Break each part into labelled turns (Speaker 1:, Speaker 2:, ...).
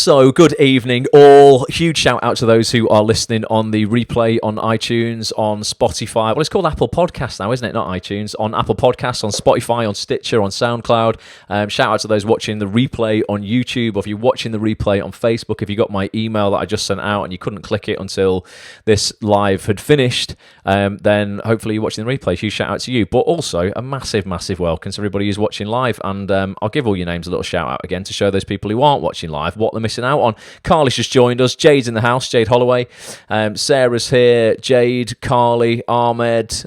Speaker 1: So, good evening, all. Huge shout out to those who are listening on the replay on iTunes, on Spotify. Well, it's called Apple Podcasts now, isn't it? Not iTunes. On Apple Podcasts, on Spotify, on Stitcher, on SoundCloud. Shout out to those watching the replay on YouTube, or if you're watching the replay on Facebook. If you got my email that I just sent out and you couldn't click it until this live had finished, then hopefully you're watching the replay. Huge shout out to you. But also a massive, massive welcome to everybody who's watching live. And I'll give all your names a little shout out again to show those people who aren't watching live what they're missing out on. Carly's just joined us. Jade's in the house. Jade Holloway. Sarah's here. Jade, Carly, Ahmad.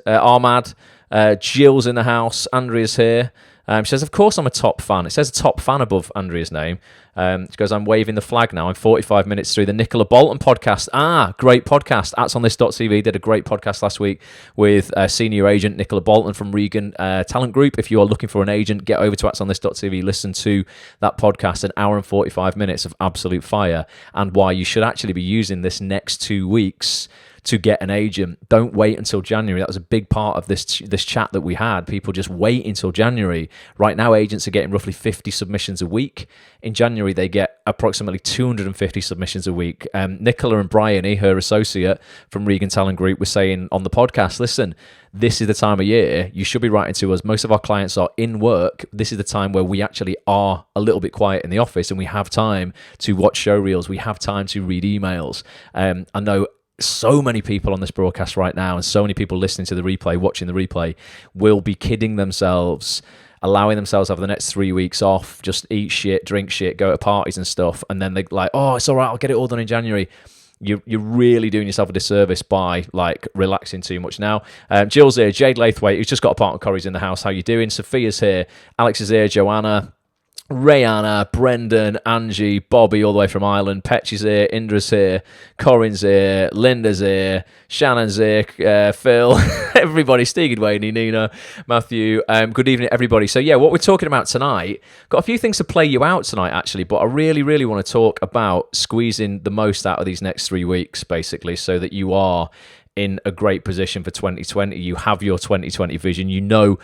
Speaker 1: Jill's in the house. Andrea's here. She says, of course I'm a top fan. It says a top fan above Andrea's name. She goes, I'm waving the flag now. I'm 45 minutes through the Nicola Bolton podcast. Great podcast. AtsOnThis.tv did a great podcast last week with senior agent Nicola Bolton from Regan Talent Group. If you are looking for an agent, get over to AtsOnThis.tv. Listen to that podcast. An hour and 45 minutes of absolute fire, and why you should actually be using this next 2 weeks to get an agent. Don't wait until January. That was a big part of this chat that we had. People just wait until January. Right now, agents are getting roughly 50 submissions a week. In January, they get approximately 250 submissions a week. Nicola and Bryony, her associate from Regan Talent Group, were saying on the podcast, listen, this is the time of year you should be writing to us. Most of our clients are in work. This is the time where we actually are a little bit quiet in the office and we have time to watch show reels. We have time to read emails. I know so many people on this broadcast right now, and so many people listening to the replay, watching the replay, will be kidding themselves, allowing themselves to have the next 3 weeks off, just eat shit, drink shit, go to parties and stuff, and then they're like, oh, it's all right, I'll get it all done in January. You're really doing yourself a disservice by relaxing too much now. Jill's here, Jade Lathwaite, who's just got a partner, Corey's in the house. How you doing? Sophia's here, Alex is here, Joanna, Rihanna, Brendan, Angie, Bobby, all the way from Ireland. Petch is here, Indra's here, Corin's here, Linda's here, Shannon's here, Phil, everybody, Steve, Wayne, Nina, Matthew. Good evening, everybody. So yeah, what we're talking about tonight, got a few things to play you out tonight, actually, but I really, really want to talk about squeezing the most out of these next 3 weeks, basically, so that you are in a great position for 2020. You have your 2020 vision. You know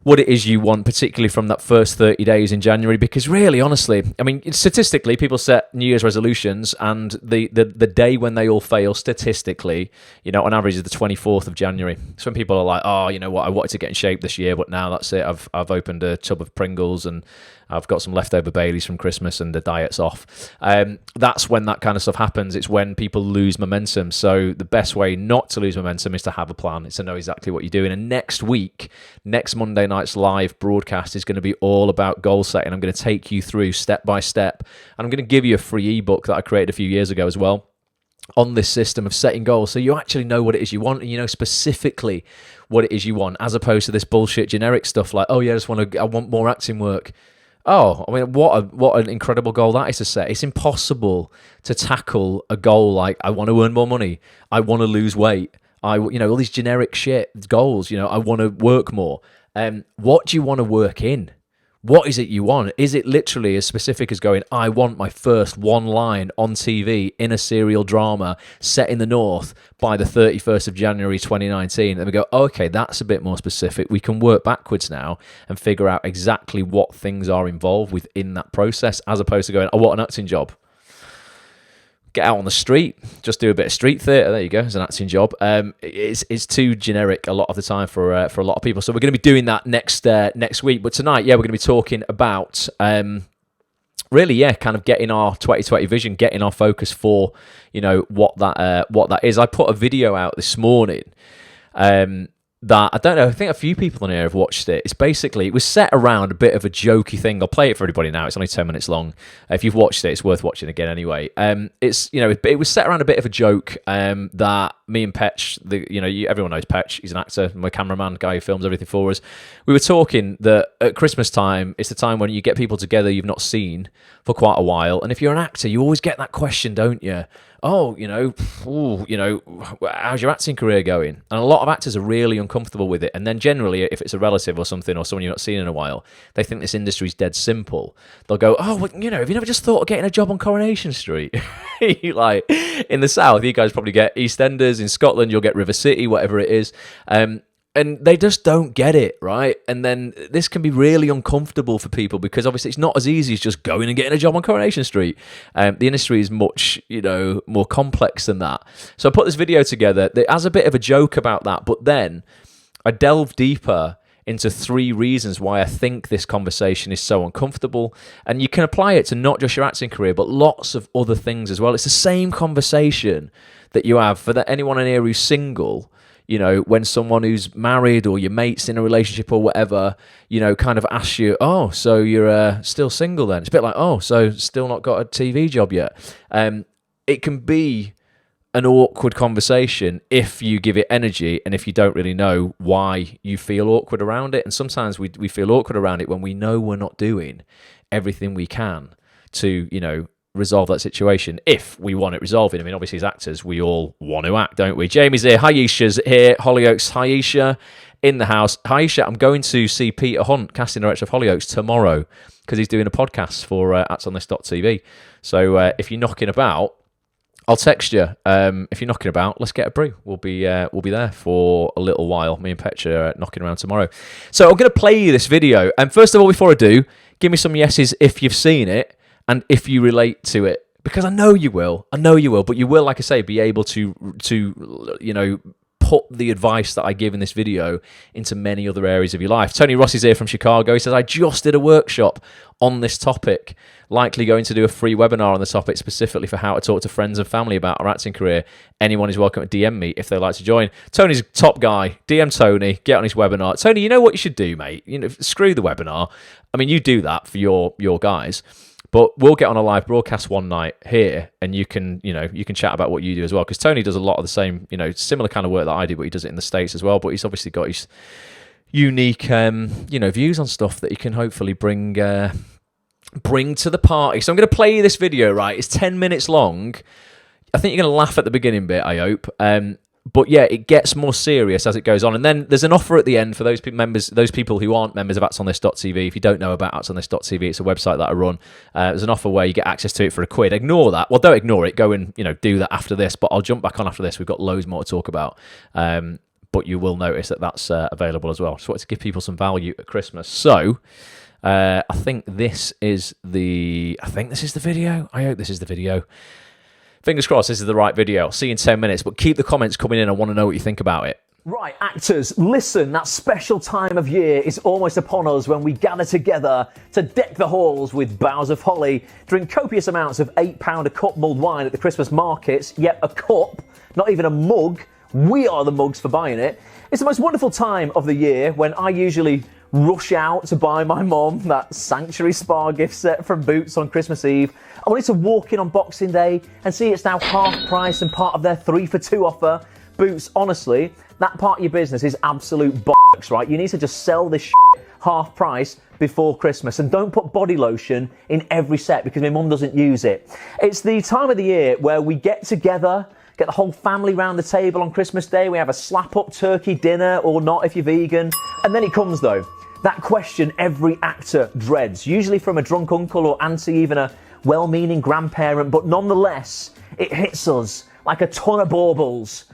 Speaker 1: what it is you want, particularly from that first 30 days in January, because really, honestly, I mean, statistically, people set New Year's resolutions, and the day when they all fail, statistically, on average is the 24th of January. Some people are like, oh, you know what, I wanted to get in shape this year, but now that's it. I've opened a tub of Pringles and I've got some leftover Baileys from Christmas and the diet's off. That's when that kind of stuff happens. It's when people lose momentum. So the best way not to lose momentum is to have a plan. It's to know exactly what you're doing. And next week, next Monday night's live broadcast is going to be all about goal setting. I'm going to take you through step by step. And I'm going to give you a free ebook that I created a few years ago as well on this system of setting goals, so you actually know what it is you want, and you know specifically what it is you want, as opposed to this bullshit generic stuff like, oh yeah, I want more acting work. Oh, I mean, what an incredible goal that is to set. It's impossible to tackle a goal like, I want to earn more money, I want to lose weight, all these generic shit goals, I want to work more. What do you want to work in? What is it you want? Is it literally as specific as going, I want my first one line on TV in a serial drama set in the North by the 31st of January 2019? And we go, okay, that's a bit more specific. We can work backwards now and figure out exactly what things are involved within that process, as opposed to going, I want an acting job. Get out on the street, just do a bit of street theatre. There you go, it's an acting job. It's too generic a lot of the time for a lot of people. So we're going to be doing that next week. But tonight, we're going to be talking about really, kind of getting our 2020 vision, getting our focus for what that is. I put a video out this morning. That I don't know, I think a few people on here have watched it. It was set around a bit of a jokey thing. I'll play it for everybody now. It's only 10 minutes long. If you've watched it, it's worth watching again anyway. It was set around a bit of a joke that me and Petch, everyone knows Petch, he's an actor, my cameraman, guy who films everything for us. We were talking that at Christmas time, it's the time when you get people together you've not seen for quite a while. And if you're an actor, you always get that question, don't you? Oh, how's your acting career going? And a lot of actors are really uncomfortable with it. And then generally, if it's a relative or something, or someone you've not seen in a while, they think this industry's dead simple. They'll go, oh, well, have you never just thought of getting a job on Coronation Street? Like, in the South, you guys probably get EastEnders. In Scotland, you'll get River City, whatever it is. And they just don't get it, right? And then this can be really uncomfortable for people because obviously it's not as easy as just going and getting a job on Coronation Street. The industry is much, more complex than that. So I put this video together that has a bit of a joke about that, but then I delve deeper into 3 reasons why I think this conversation is so uncomfortable. And you can apply it to not just your acting career, but lots of other things as well. It's the same conversation that you have for anyone in here who's single. When someone who's married or your mate's in a relationship or whatever, kind of asks you, oh, so you're still single then? It's a bit like, oh, so still not got a TV job yet. It can be an awkward conversation if you give it energy and if you don't really know why you feel awkward around it. And sometimes we feel awkward around it when we know we're not doing everything we can to, resolve that situation if we want it resolving. I mean, obviously as actors, we all want to act, don't we? Jamie's here, Haisha's here, Hollyoaks, Haisha in the house. Haisha, I'm going to see Peter Hunt, casting director of Hollyoaks, tomorrow because he's doing a podcast for actsonthis.tv. So if you're knocking about, I'll text you. If you're knocking about, let's get a brew. We'll be there for a little while. Me and Petra are knocking around tomorrow. So I'm going to play you this video. And first of all, before I do, give me some yeses if you've seen it and if you relate to it, because I know you will. But you will, like I say, be able to put the advice that I give in this video into many other areas of your life. Tony Ross is here from Chicago. He says, I just did a workshop on this topic, likely going to do a free webinar on the topic specifically for how to talk to friends and family about our acting career. Anyone is welcome to DM me if they'd like to join. Tony's a top guy. DM Tony, get on his webinar. Tony, you know what you should do, mate? Screw the webinar. I mean, you do that for your guys. But we'll get on a live broadcast one night here, and you can chat about what you do as well. Because Tony does a lot of the same, similar kind of work that I do, but he does it in the States as well. But he's obviously got his unique, views on stuff that he can hopefully bring to the party. So I'm going to play you this video. Right, it's 10 minutes long. I think you're going to laugh at the beginning bit, I hope. But yeah, it gets more serious as it goes on. And then there's an offer at the end for those people who aren't members of actsonthis.tv. If you don't know about actsonthis.tv, it's a website that I run. There's an offer where you get access to it for £1. Ignore that. Well, don't ignore it. Go and do that after this. But I'll jump back on after this. We've got loads more to talk about. But you will notice that that's available as well. Just wanted to give people some value at Christmas. So I think this is the video. I hope this is the video. Fingers crossed this is the right video. I'll see you in 10 minutes, but keep the comments coming in. I want to know what you think about it.
Speaker 2: Right, actors, listen, that special time of year is almost upon us when we gather together to deck the halls with boughs of holly, drink copious amounts of £8 a cup mulled wine at the Christmas markets, yet a cup, not even a mug. We are the mugs for buying it. It's the most wonderful time of the year when I usually rush out to buy my mum that Sanctuary Spa gift set from Boots on Christmas Eve. I wanted to walk in on Boxing Day and see it's now half price and part of their 3 for 2 offer. Boots, honestly, that part of your business is absolute bollocks, right? You need to just sell this shit half price before Christmas, and don't put body lotion in every set because my mum doesn't use it. It's the time of the year where we get together, get the whole family round the table on Christmas Day. We have a slap-up turkey dinner or not if you're vegan. And then it comes, though, that question every actor dreads, usually from a drunk uncle or auntie, even a well-meaning grandparent, but nonetheless, it hits us like a ton of baubles.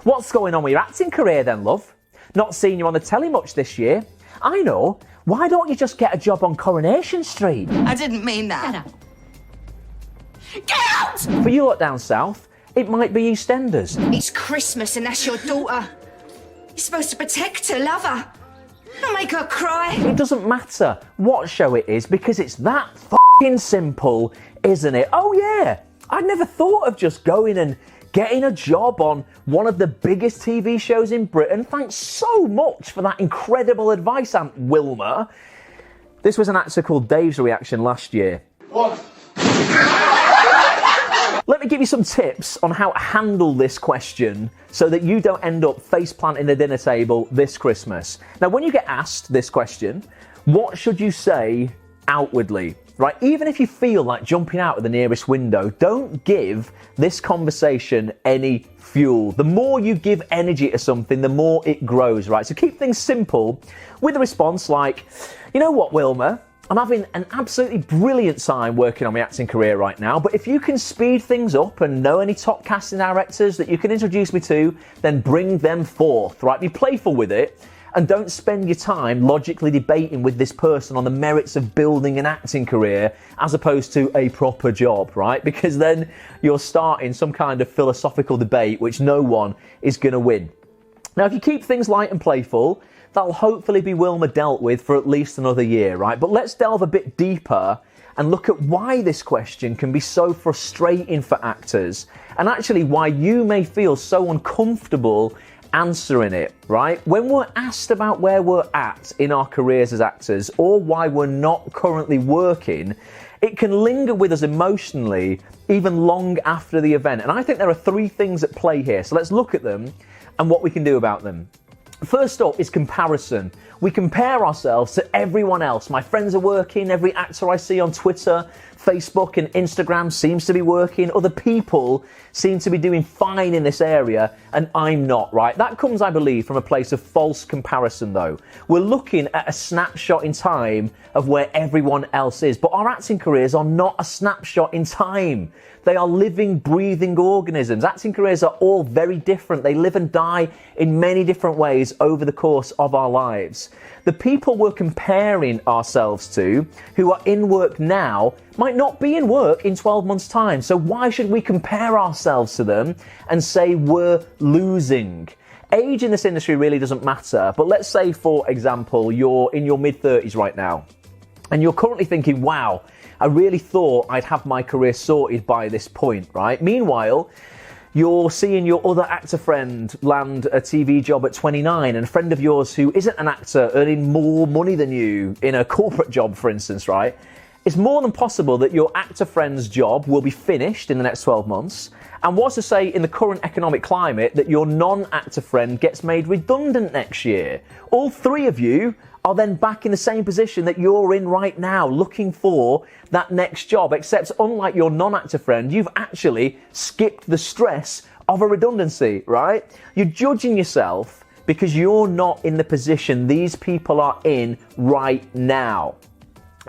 Speaker 2: What's going on with your acting career then, love? Not seeing you on the telly much this year. I know. Why don't you just get a job on Coronation Street?
Speaker 3: I didn't mean that. Get out!
Speaker 2: For you lot down south, it might be EastEnders.
Speaker 3: It's Christmas and that's your daughter. You're supposed to protect her, love her. Not make her cry.
Speaker 2: It doesn't matter what show it is because it's that f***ing simple, isn't it? Oh yeah, I'd never thought of just going and getting a job on one of the biggest TV shows in Britain. Thanks so much for that incredible advice, Aunt Wilma. This was an actor called Dave's reaction last year.
Speaker 4: What?
Speaker 2: Let me give you some tips on how to handle this question so that you don't end up face-planting the dinner table this Christmas. Now, when you get asked this question, what should you say outwardly? Right, even if you feel like jumping out of the nearest window, don't give this conversation any fuel. The more you give energy to something, the more it grows, right? So keep things simple with a response like, you know what, Wilma? I'm having an absolutely brilliant time working on my acting career right now, but if you can speed things up and know any top casting directors that you can introduce me to, then bring them forth, right? Be playful with it. And don't spend your time logically debating with this person on the merits of building an acting career as opposed to a proper job, right? Because then you're starting some kind of philosophical debate which no one is going to win. Now, if you keep things light and playful, that'll hopefully be Wilma dealt with for at least another year, right? But let's delve a bit deeper and look at why this question can be so frustrating for actors, and actually why you may feel so uncomfortable answering it, right? When we're asked about where we're at in our careers as actors, or why we're not currently working, it can linger with us emotionally even long after the event. And I think there are three things at play here. So let's look at them and what we can do about them. First up is comparison. We compare ourselves to everyone else. My friends are working, every actor I see on Twitter, Facebook and Instagram seems to be working, other people seem to be doing fine in this area and I'm not, right? That comes, I believe, from a place of false comparison though. We're looking at a snapshot in time of where everyone else is, but our acting careers are not a snapshot in time. They are living, breathing organisms. Acting careers are all very different. They live and die in many different ways over the course of our lives. The people we're comparing ourselves to, who are in work now, might not be in work in 12 months' time. So why should we compare ourselves to them and say we're losing? Age in this industry really doesn't matter. But let's say, for example, you're in your mid-30s right now, and you're currently thinking, wow, I really thought I'd have my career sorted by this point, right? Meanwhile, you're seeing your other actor friend land a TV job at 29, and a friend of yours who isn't an actor earning more money than you in a corporate job, for instance, right? It's more than possible that your actor friend's job will be finished in the next 12 months. And what's to say in the current economic climate that your non-actor friend gets made redundant next year? All three of you are then back in the same position that you're in right now, looking for that next job, except unlike your non-actor friend, you've actually skipped the stress of a redundancy, right? You're judging yourself because you're not in the position these people are in right now.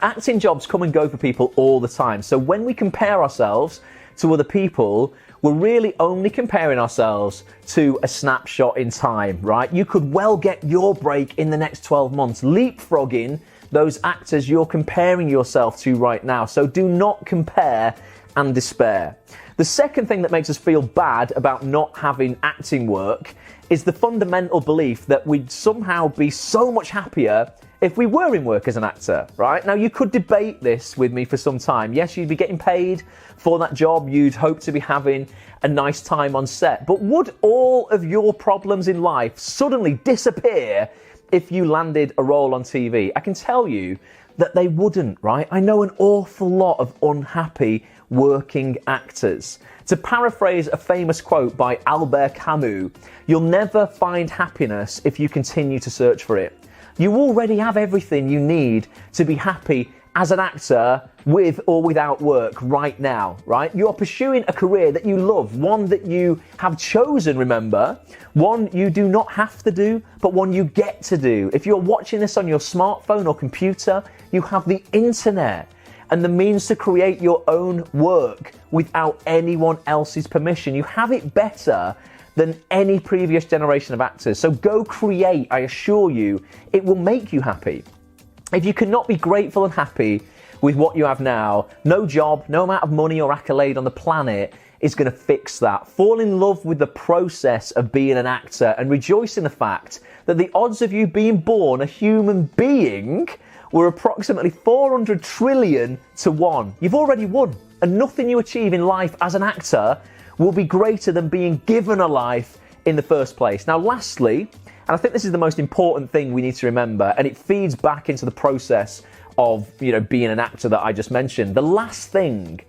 Speaker 2: Acting jobs come and go for people all the time, so when we compare ourselves to other people, we're really only comparing ourselves to a snapshot in time, right? You could well get your break in the next 12 months, leapfrogging those actors you're comparing yourself to right now. So do not compare and despair. The second thing that makes us feel bad about not having acting work is the fundamental belief that we'd somehow be so much happier if we were in work as an actor, right? Now, you could debate this with me for some time. Yes, you'd be getting paid for that job. You'd hope to be having a nice time on set. But would all of your problems in life suddenly disappear if you landed a role on TV? I can tell you that they wouldn't, right? I know an awful lot of unhappy working actors. To paraphrase a famous quote by Albert Camus, you'll never find happiness if you continue to search for it. You already have everything you need to be happy as an actor with or without work right now, right? You're pursuing a career that you love, one that you have chosen, remember, one you do not have to do, but one you get to do. If you're watching this on your smartphone or computer, you have the internet and the means to create your own work without anyone else's permission. You have it better than any previous generation of actors. So go create. I assure you, it will make you happy. If you cannot be grateful and happy with what you have now, no job, no amount of money or accolade on the planet is going to fix that. Fall in love with the process of being an actor and rejoice in the fact that the odds of you being born a human being were approximately 400 trillion to 1. You've already won, and nothing you achieve in life as an actor will be greater than being given a life in the first place. Now, lastly, and I think this is the most important thing we need to remember, and it feeds back into the process of, being an actor that I just mentioned. The last thing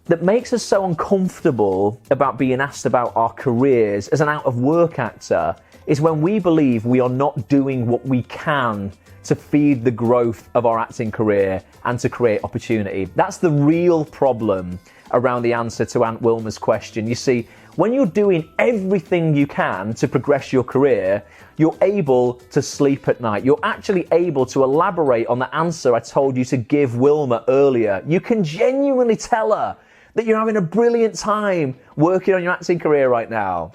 Speaker 2: that makes us so uncomfortable about being asked about our careers as an out-of-work actor is when we believe we are not doing what we can to feed the growth of our acting career and to create opportunity. That's the real problem around the answer to Aunt Wilma's question. You see, when you're doing everything you can to progress your career, you're able to sleep at night. You're actually able to elaborate on the answer I told you to give Wilma earlier. You can genuinely tell her that you're having a brilliant time working on your acting career right now.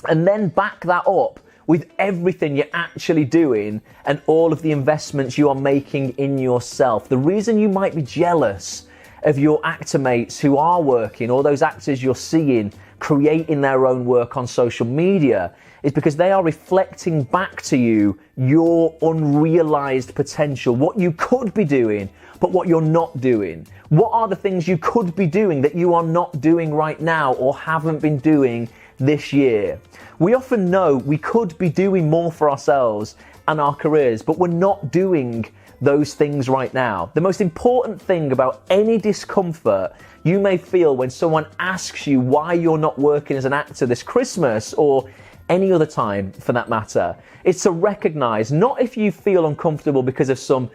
Speaker 2: And then back that up with everything you're actually doing and all of the investments you are making in yourself. The reason you might be jealous of your actor mates who are working, or those actors you're seeing creating their own work on social media, is because they are reflecting back to you your unrealized potential, what you could be doing, but what you're not doing. What are the things you could be doing that you are not doing right now or haven't been doing this year? We often know we could be doing more for ourselves and our careers, but we're not doing those things right now. The most important thing about any discomfort you may feel when someone asks you why you're not working as an actor this Christmas, or any other time for that matter, is to recognize, not if you feel uncomfortable because of some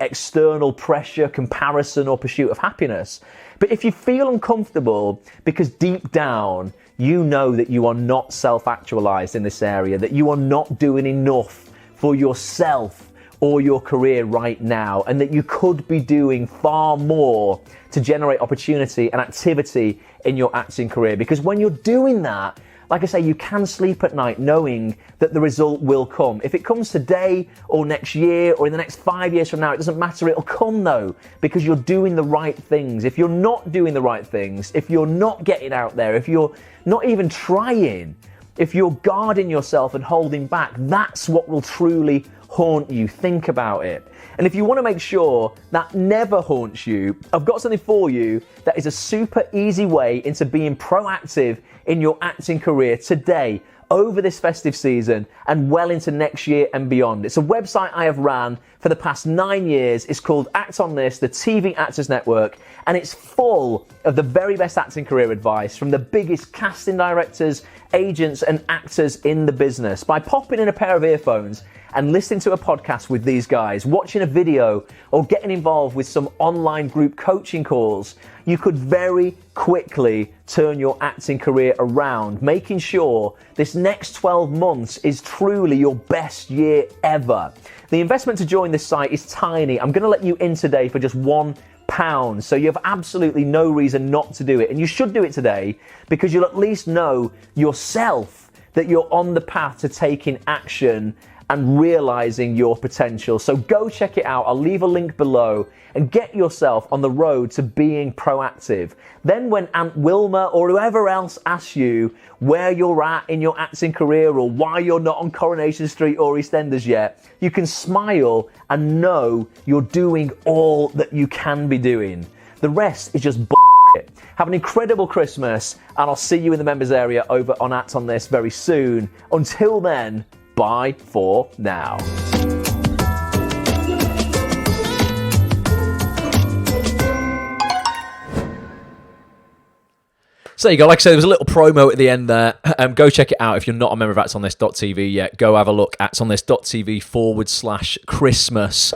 Speaker 2: external pressure, comparison, or pursuit of happiness, but if you feel uncomfortable because deep down you know that you are not self-actualized in this area, that you are not doing enough for yourself or your career right now, and that you could be doing far more to generate opportunity and activity in your acting career. Because when you're doing that, like I say, you can sleep at night knowing that the result will come. If it comes today or next year or in the next 5 years from now, it doesn't matter, it'll come though, because you're doing the right things. If you're not doing the right things, if you're not getting out there, if you're not even trying, if you're guarding yourself and holding back, that's what will truly haunt you. Think about it. And if you want to make sure that never haunts you, I've got something for you that is a super easy way into being proactive in your acting career today, over this festive season, and well into next year and beyond. It's a website I have ran for the past 9 years. It's called Act On This, the TV Actors Network, and it's full of the very best acting career advice from the biggest casting directors, agents, and actors in the business. By popping in a pair of earphones and listening to a podcast with these guys, watching a video, or getting involved with some online group coaching calls, you could very quickly turn your acting career around, making sure this next 12 months is truly your best year ever. The investment to join this site is tiny. I'm going to let you in today for just £1, so you have absolutely no reason not to do it. And you should do it today, because you'll at least know yourself that you're on the path to taking action and realizing your potential. So go check it out. I'll leave a link below, and get yourself on the road to being proactive. Then when Aunt Wilma or whoever else asks you where you're at in your acting career, or why you're not on Coronation Street or EastEnders yet, you can smile and know you're doing all that you can be doing. The rest is just bullshit. Have an incredible Christmas, and I'll see you in the members area over on Act On This very soon. Until then, bye for now.
Speaker 1: So there you go. Like I said, there was a little promo at the end there. Go check it out. If you're not a member of actonthis.tv yet, go have a look. actonthis.tv/Christmas.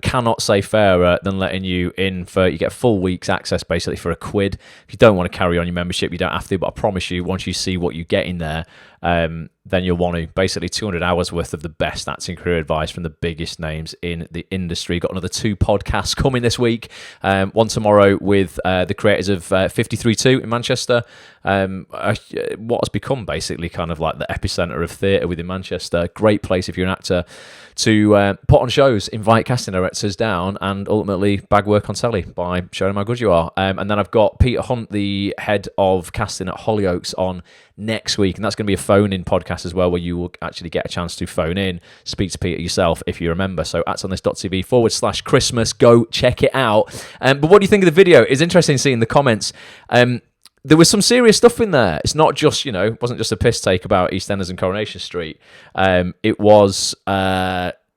Speaker 1: Cannot say fairer than letting you in for, you get a full week's access basically for £1. If you don't want to carry on your membership, you don't have to, but I promise you, once you see what you get in there, then you'll want to. Basically 200 hours worth of the best acting career advice from the biggest names in the industry. Got another 2 podcasts coming this week. One tomorrow with the creators of 53.2 in Manchester. What has become basically kind of like the epicenter of theatre within Manchester. Great place if you're an actor to put on shows, invite casting directors down, and ultimately bag work on telly by showing them how good you are. And then I've got Peter Hunt, the head of casting at Hollyoaks, on next week, and that's going to be a phone-in podcast as well, where you will actually get a chance to phone in, speak to Peter yourself if you remember. So actonthis.tv/Christmas, go check it out. But what do you think of the video? It's interesting seeing the comments. There was some serious stuff in there. It's not just, it wasn't just a piss take about EastEnders and Coronation Street. It was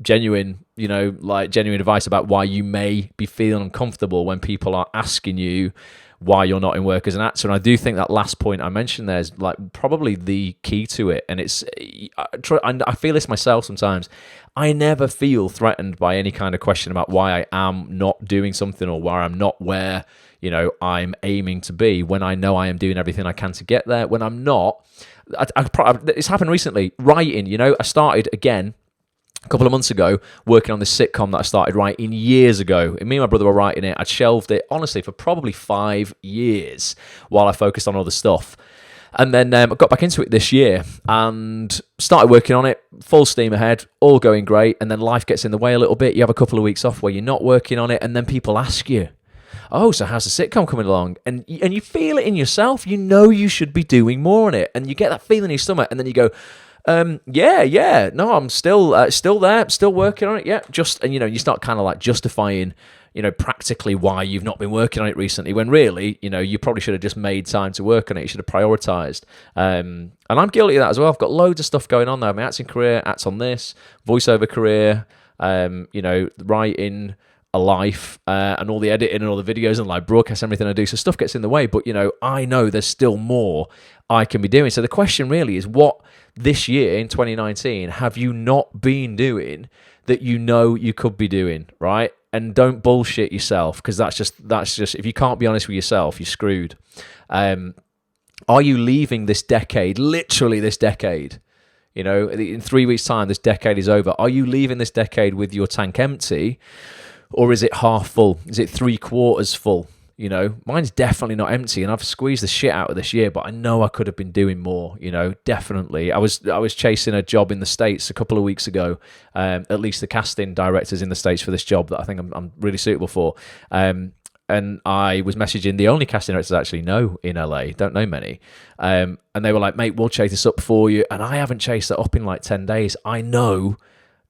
Speaker 1: genuine, genuine advice about why you may be feeling uncomfortable when people are asking you why you're not in work as an actor. And I do think that last point I mentioned there is probably the key to it. And I feel this myself sometimes. I never feel threatened by any kind of question about why I am not doing something, or why I'm not where I'm aiming to be, when I know I am doing everything I can to get there. When I'm not, it's happened recently. Writing, I started again a couple of months ago working on this sitcom that I started writing years ago. And me and my brother were writing it. I'd shelved it, honestly, for probably 5 years while I focused on other stuff. And then I got back into it this year and started working on it, full steam ahead, all going great. And then life gets in the way a little bit. You have a couple of weeks off where you're not working on it, and then people ask you, oh, so how's the sitcom coming along? And you feel it in yourself. You know you should be doing more on it. And you get that feeling in your stomach, and then you go, yeah, no, I'm still there, still working on it, yeah. And you start kind of like justifying, practically why you've not been working on it recently, when really, you probably should have just made time to work on it. You should have prioritized. And I'm guilty of that as well. I've got loads of stuff going on there. My acting career, acts on this, voiceover career, writing, a life, and all the editing and all the videos and live broadcasts, everything I do. So stuff gets in the way, but I know there's still more I can be doing. So the question really is, what this year in 2019 have you not been doing that you could be doing, right? And don't bullshit yourself, because that's just if you can't be honest with yourself, you're screwed. Are you leaving this decade, literally this decade? In 3 weeks' time, this decade is over. Are you leaving this decade with your tank empty? Or is it half full? Is it 3/4 full? Mine's definitely not empty, and I've squeezed the shit out of this year, but I know I could have been doing more, definitely. I was chasing a job in the States a couple of weeks ago, at least the casting directors in the States for this job that I think I'm really suitable for. And I was messaging the only casting directors I actually know in LA, don't know many. And they were like, mate, we'll chase this up for you. And I haven't chased that up in like 10 days. I know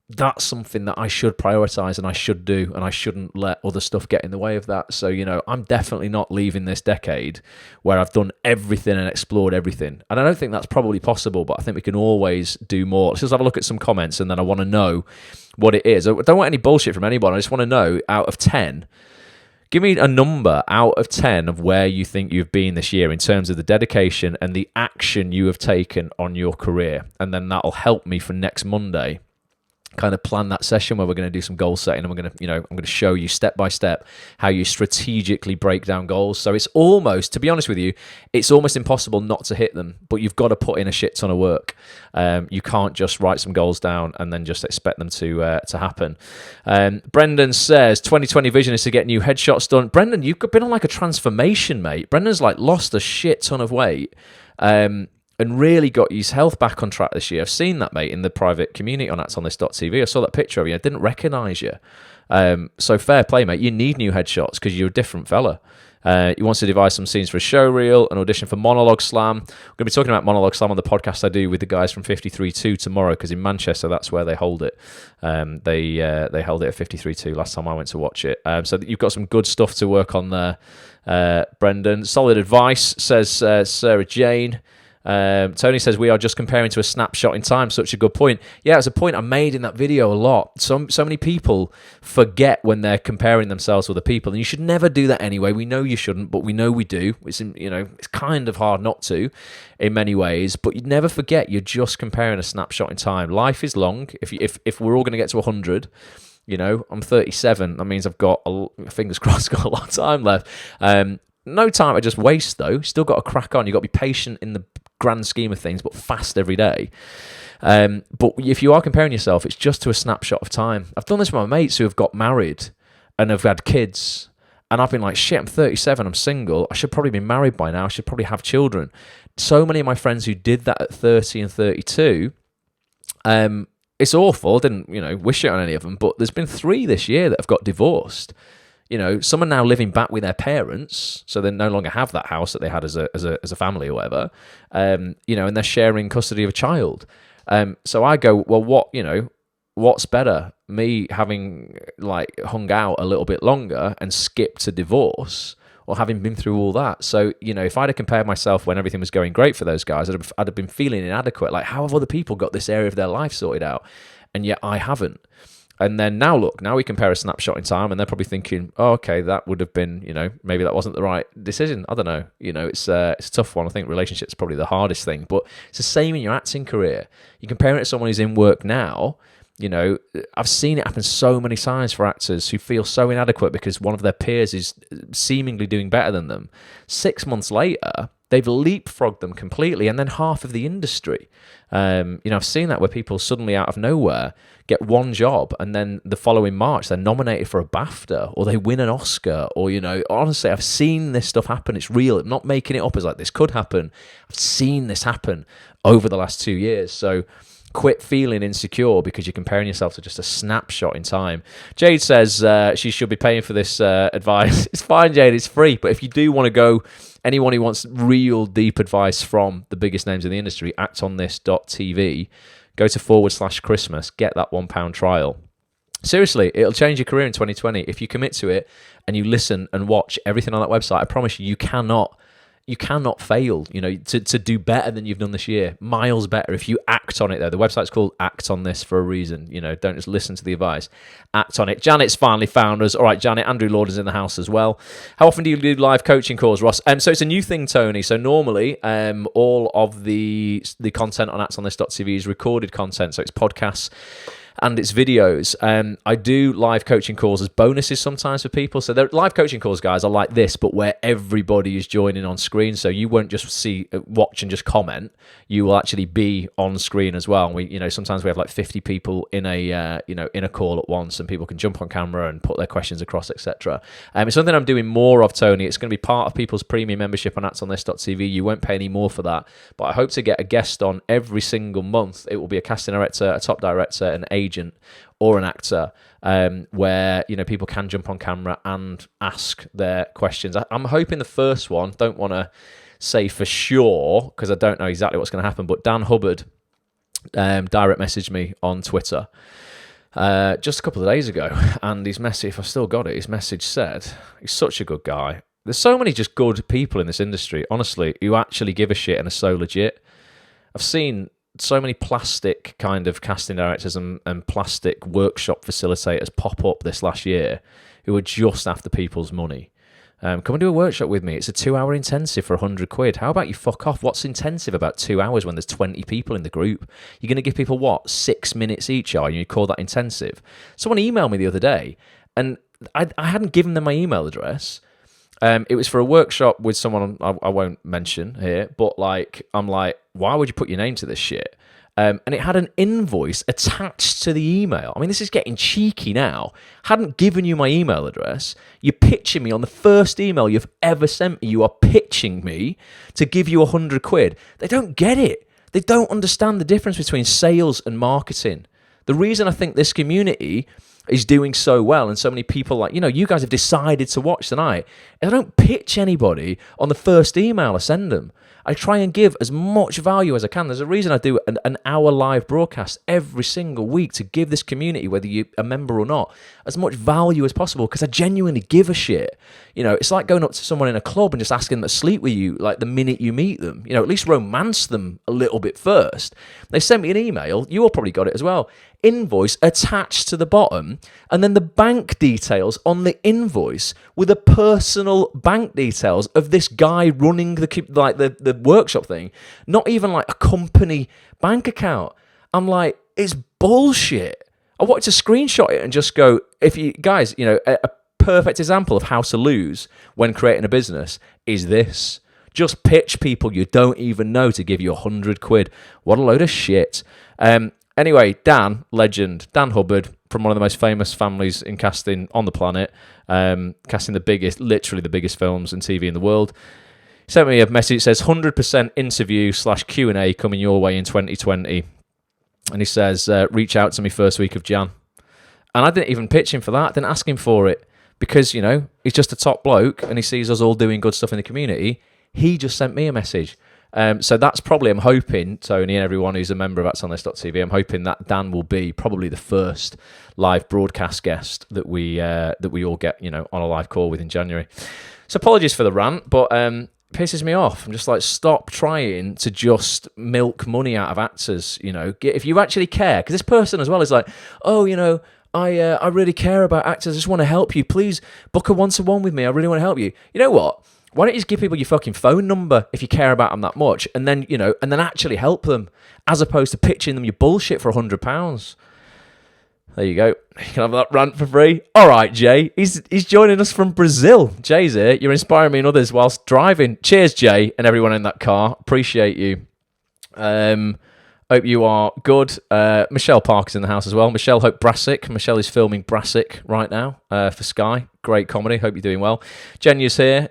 Speaker 1: that's something that I should prioritize and I should do, and I shouldn't let other stuff get in the way of that. So, I'm definitely not leaving this decade where I've done everything and explored everything. And I don't think that's probably possible, but I think we can always do more. Let's just have a look at some comments, and then I want to know what it is. I don't want any bullshit from anyone. I just want to know, out of 10, give me a number out of 10 of where you think you've been this year in terms of the dedication and the action you have taken on your career. And then that'll help me for next Monday kind of plan that session where we're going to do some goal setting, and we're going to, I'm going to show you step by step how you strategically break down goals. So it's almost, to be honest with you, it's almost impossible not to hit them, but you've got to put in a shit ton of work. You can't just write some goals down and then just expect them to happen. Brendan says 2020 vision is to get new headshots done. Brendan, you've been on like a transformation, mate. Brendan's like lost a shit ton of weight. And really got his health back on track this year. I've seen that, mate, in the private community on actonthis.tv. I saw that picture of you. I didn't recognise you. So fair play, mate. You need new headshots because you're a different fella. He wants to devise some scenes for a show reel, an audition for Monologue Slam. We're going to be talking about Monologue Slam on the podcast I do with the guys from 53.2 tomorrow, because in Manchester, that's where they hold it. They held it at 53.2 last time I went to watch it. So you've got some good stuff to work on there, Brendan. Solid advice, says Sarah Jane. Tony says, we are just comparing to a snapshot in time. Such a good point. Yeah, it's a point I made in that video a lot. So many people forget when they're comparing themselves with other people, and you should never do that anyway. We know you shouldn't, but we know we do. It's kind of hard not to in many ways, but you'd never forget you're just comparing a snapshot in time. Life is long. If we're all going to get to 100, I'm 37. That means I've got, fingers crossed, got a lot of time left. No time to just waste, though. Still got to crack on. You've got to be patient in the grand scheme of things, but fast every day. But if you are comparing yourself, it's just to a snapshot of time. I've done this with my mates who have got married and have had kids, and I've been like, shit, I'm 37, I'm single, I should probably be married by now, I should probably have children. So many of my friends who did that at 30 and 32, it's awful, didn't wish it on any of them, but there's been 3 this year that have got divorced. Some are now living back with their parents, so they no longer have that house that they had as a family or whatever. And they're sharing custody of a child. So I go, well, what's better? Me having like hung out a little bit longer and skipped to divorce, or having been through all that? So, if I'd have compared myself when everything was going great for those guys, I'd have been feeling inadequate. Like, how have other people got this area of their life sorted out? And yet I haven't. And then now we compare a snapshot in time, and they're probably thinking, oh, okay, that would have been, maybe that wasn't the right decision. I don't know. It's a tough one. I think relationships probably the hardest thing, but it's the same in your acting career. You compare it to someone who's in work now. I've seen it happen so many times for actors who feel so inadequate because one of their peers is seemingly doing better than them. 6 months later, they've leapfrogged them completely, and then half of the industry. I've seen that where people suddenly out of nowhere get one job, and then the following March they're nominated for a BAFTA or they win an Oscar, or honestly, I've seen this stuff happen. It's real. I'm not making it up as like this could happen. I've seen this happen over the last 2 years. So quit feeling insecure because you're comparing yourself to just a snapshot in time. Jade says she should be paying for this advice. It's fine, Jade. It's free. But if you do want to go, anyone who wants real deep advice from the biggest names in the industry, actonthis.tv, go to /Christmas, get that £1 trial. Seriously, it'll change your career in 2020. If you commit to it and you listen and watch everything on that website, I promise you, you cannot fail, to do better than you've done this year. Miles better if you act on it, though. The website's called Act On This for a reason. Don't just listen to the advice. Act on it. Janet's finally found us. All right, Janet, Andrew Lord is in the house as well. How often do you do live coaching calls, Ross? So it's a new thing, Tony. So normally, all of the content on actonthis.tv is recorded content. So it's podcasts and it's videos. I do live coaching calls as bonuses sometimes for people. So the live coaching calls, guys, are like this, but where everybody is joining on screen. So you won't just watch and just comment. You will actually be on screen as well. And we, sometimes we have like 50 people in a call at once, and people can jump on camera and put their questions across, etc. It's something I'm doing more of, Tony. It's going to be part of people's premium membership on actonthis.tv. You won't pay any more for that, but I hope to get a guest on every single month. It will be a casting director, a top director, an agent, or an actor, where people can jump on camera and ask their questions. I'm hoping the first one, don't want to say for sure because I don't know exactly what's going to happen, but Dan Hubbard direct messaged me on Twitter just a couple of days ago, and his message, if I still got it, his message said, he's such a good guy. There's so many just good people in this industry, honestly, who actually give a shit and are so legit. I've seen so many plastic kind of casting directors and plastic workshop facilitators pop up this last year who are just after people's money. Come and do a workshop with me. It's a 2-hour intensive for £100. How about you fuck off? What's intensive about 2 hours when there's 20 people in the group? You're going to give people, 6 minutes each, are you? You call that intensive? Someone emailed me the other day, and I hadn't given them my email address. It was for a workshop with someone I won't mention here, but I'm like, why would you put your name to this shit? And it had an invoice attached to the email. I mean, this is getting cheeky now. Hadn't given you my email address. You're pitching me on the first email you've ever sent me. You are pitching me to give you £100. They don't get it. They don't understand the difference between sales and marketing. The reason I think this community is doing so well, and so many people you guys have decided to watch tonight, I don't pitch anybody on the first email I send them. I try and give as much value as I can. There's a reason I do an hour live broadcast every single week to give this community, whether you're a member or not, as much value as possible, because I genuinely give a shit. It's like going up to someone in a club and just asking them to sleep with you like the minute you meet them. At least romance them a little bit first. They sent me an email. You all probably got it as well. Invoice attached to the bottom, and then the bank details on the invoice with the personal bank details of this guy running the workshop thing, not even like a company bank account. I'm like, it's bullshit. I wanted to screenshot it and just go, if you guys, a perfect example of how to lose when creating a business is this. Just pitch people you don't even know to give you £100. What a load of shit. Anyway, Dan, legend, Dan Hubbard, from one of the most famous families in casting on the planet, casting literally the biggest films and TV in the world, sent me a message. It says 100% interview / Q&A coming your way in 2020. And he says, reach out to me first week of Jan. And I didn't even pitch him for that. I didn't ask him for it because, he's just a top bloke and he sees us all doing good stuff in the community. He just sent me a message. So that's probably, I'm hoping, Tony and everyone who's a member of actonthis.tv, I'm hoping that Dan will be probably the first live broadcast guest that we all get, on a live call with in January. So apologies for the rant, but pisses me off. I'm just like, stop trying to just milk money out of actors. If you actually care, because this person as well is like, I really care about actors. I just want to help you. Please book a 1-to-1 with me. I really want to help you. You know what? Why don't you just give people your fucking phone number if you care about them that much, and then actually help them, as opposed to pitching them your bullshit for £100. There you go. You can have that rant for free. All right, Jay. He's joining us from Brazil. Jay's here. You're inspiring me and others whilst driving. Cheers, Jay, and everyone in that car. Appreciate you. Hope you are good. Michelle Parker's in the house as well. Michelle Hope Brassic. Michelle is filming Brassic right now for Sky. Great comedy. Hope you're doing well. Jenya's here.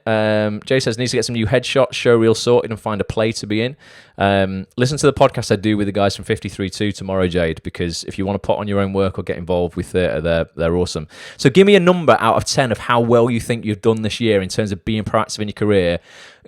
Speaker 1: Jay says needs to get some new headshots, show reel sorted, and find a play to be in. Listen to the podcast I do with the guys from 53.2 tomorrow, Jade, because if you want to put on your own work or get involved with theatre, they're awesome. So give me a number out of 10 of how well you think you've done this year in terms of being proactive in your career,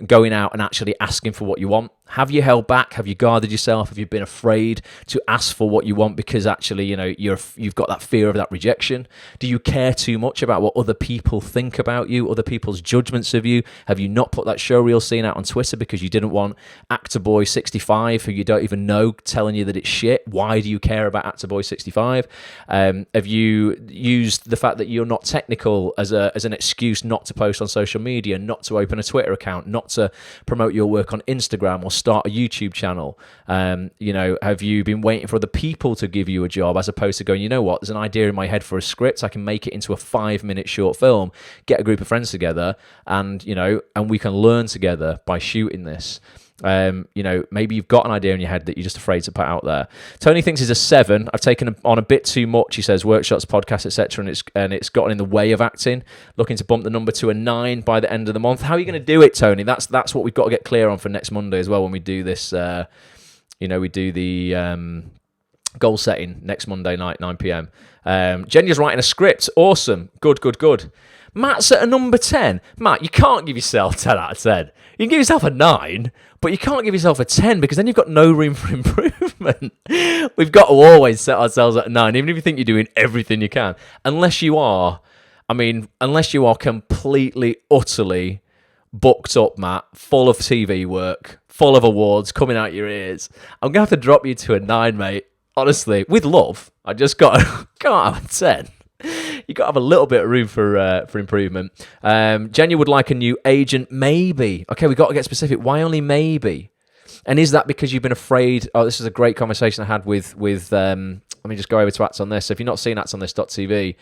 Speaker 1: going out and actually asking for what you want. Have you held back? Have you guarded yourself? Have you been afraid to ask for what you want because actually, you know, you've got that fear of that rejection? Do you care too much about what other people think about you, other people's judgments of you? Have you not put that showreel scene out on Twitter because you didn't want Actor Boy 65, who you don't even know, telling you that it's shit? Why do you care about Actor Boy 65? Have you used the fact that you're not technical as an excuse not to post on social media, not to open a Twitter account, not to promote your work on Instagram or start a YouTube channel? You know, have you been waiting for other people to give you a job as opposed to going, you know what, there's an idea in my head for a script, I can make it into a 5-minute short film, get a group of friends together, and you know, and we can learn together by shooting this. You know, maybe you've got an idea in your head that you're just afraid to put out there. Tony thinks he's a 7. I've taken on a bit too much, he says, workshops, podcasts, etc., and it's gotten in the way of acting. Looking to bump the number to a 9 by the end of the month. How are you going to do it, Tony? That's what we've got to get clear on for next Monday as well when we do this. You know, we do the goal setting next Monday night, 9 p.m. Jenya's writing a script. Awesome. Good. Matt's at a number 10. Matt, you can't give yourself 10 out of 10. You can give yourself a 9, but you can't give yourself a 10 because then you've got no room for improvement. We've got to always set ourselves at a 9, even if you think you're doing everything you can. Unless you are completely, utterly booked up, Matt, full of TV work, full of awards coming out your ears. I'm going to have to drop you to a 9, mate. Honestly, with love, I just can't have a 10. You got to have a little bit of room for improvement. Jenya would like a new agent, maybe. Okay, we got to get specific. Why only maybe? And is that because you've been afraid? Oh, this is a great conversation I had with let me just go over to Acts on This. So if you've not seen actsonthis.tv,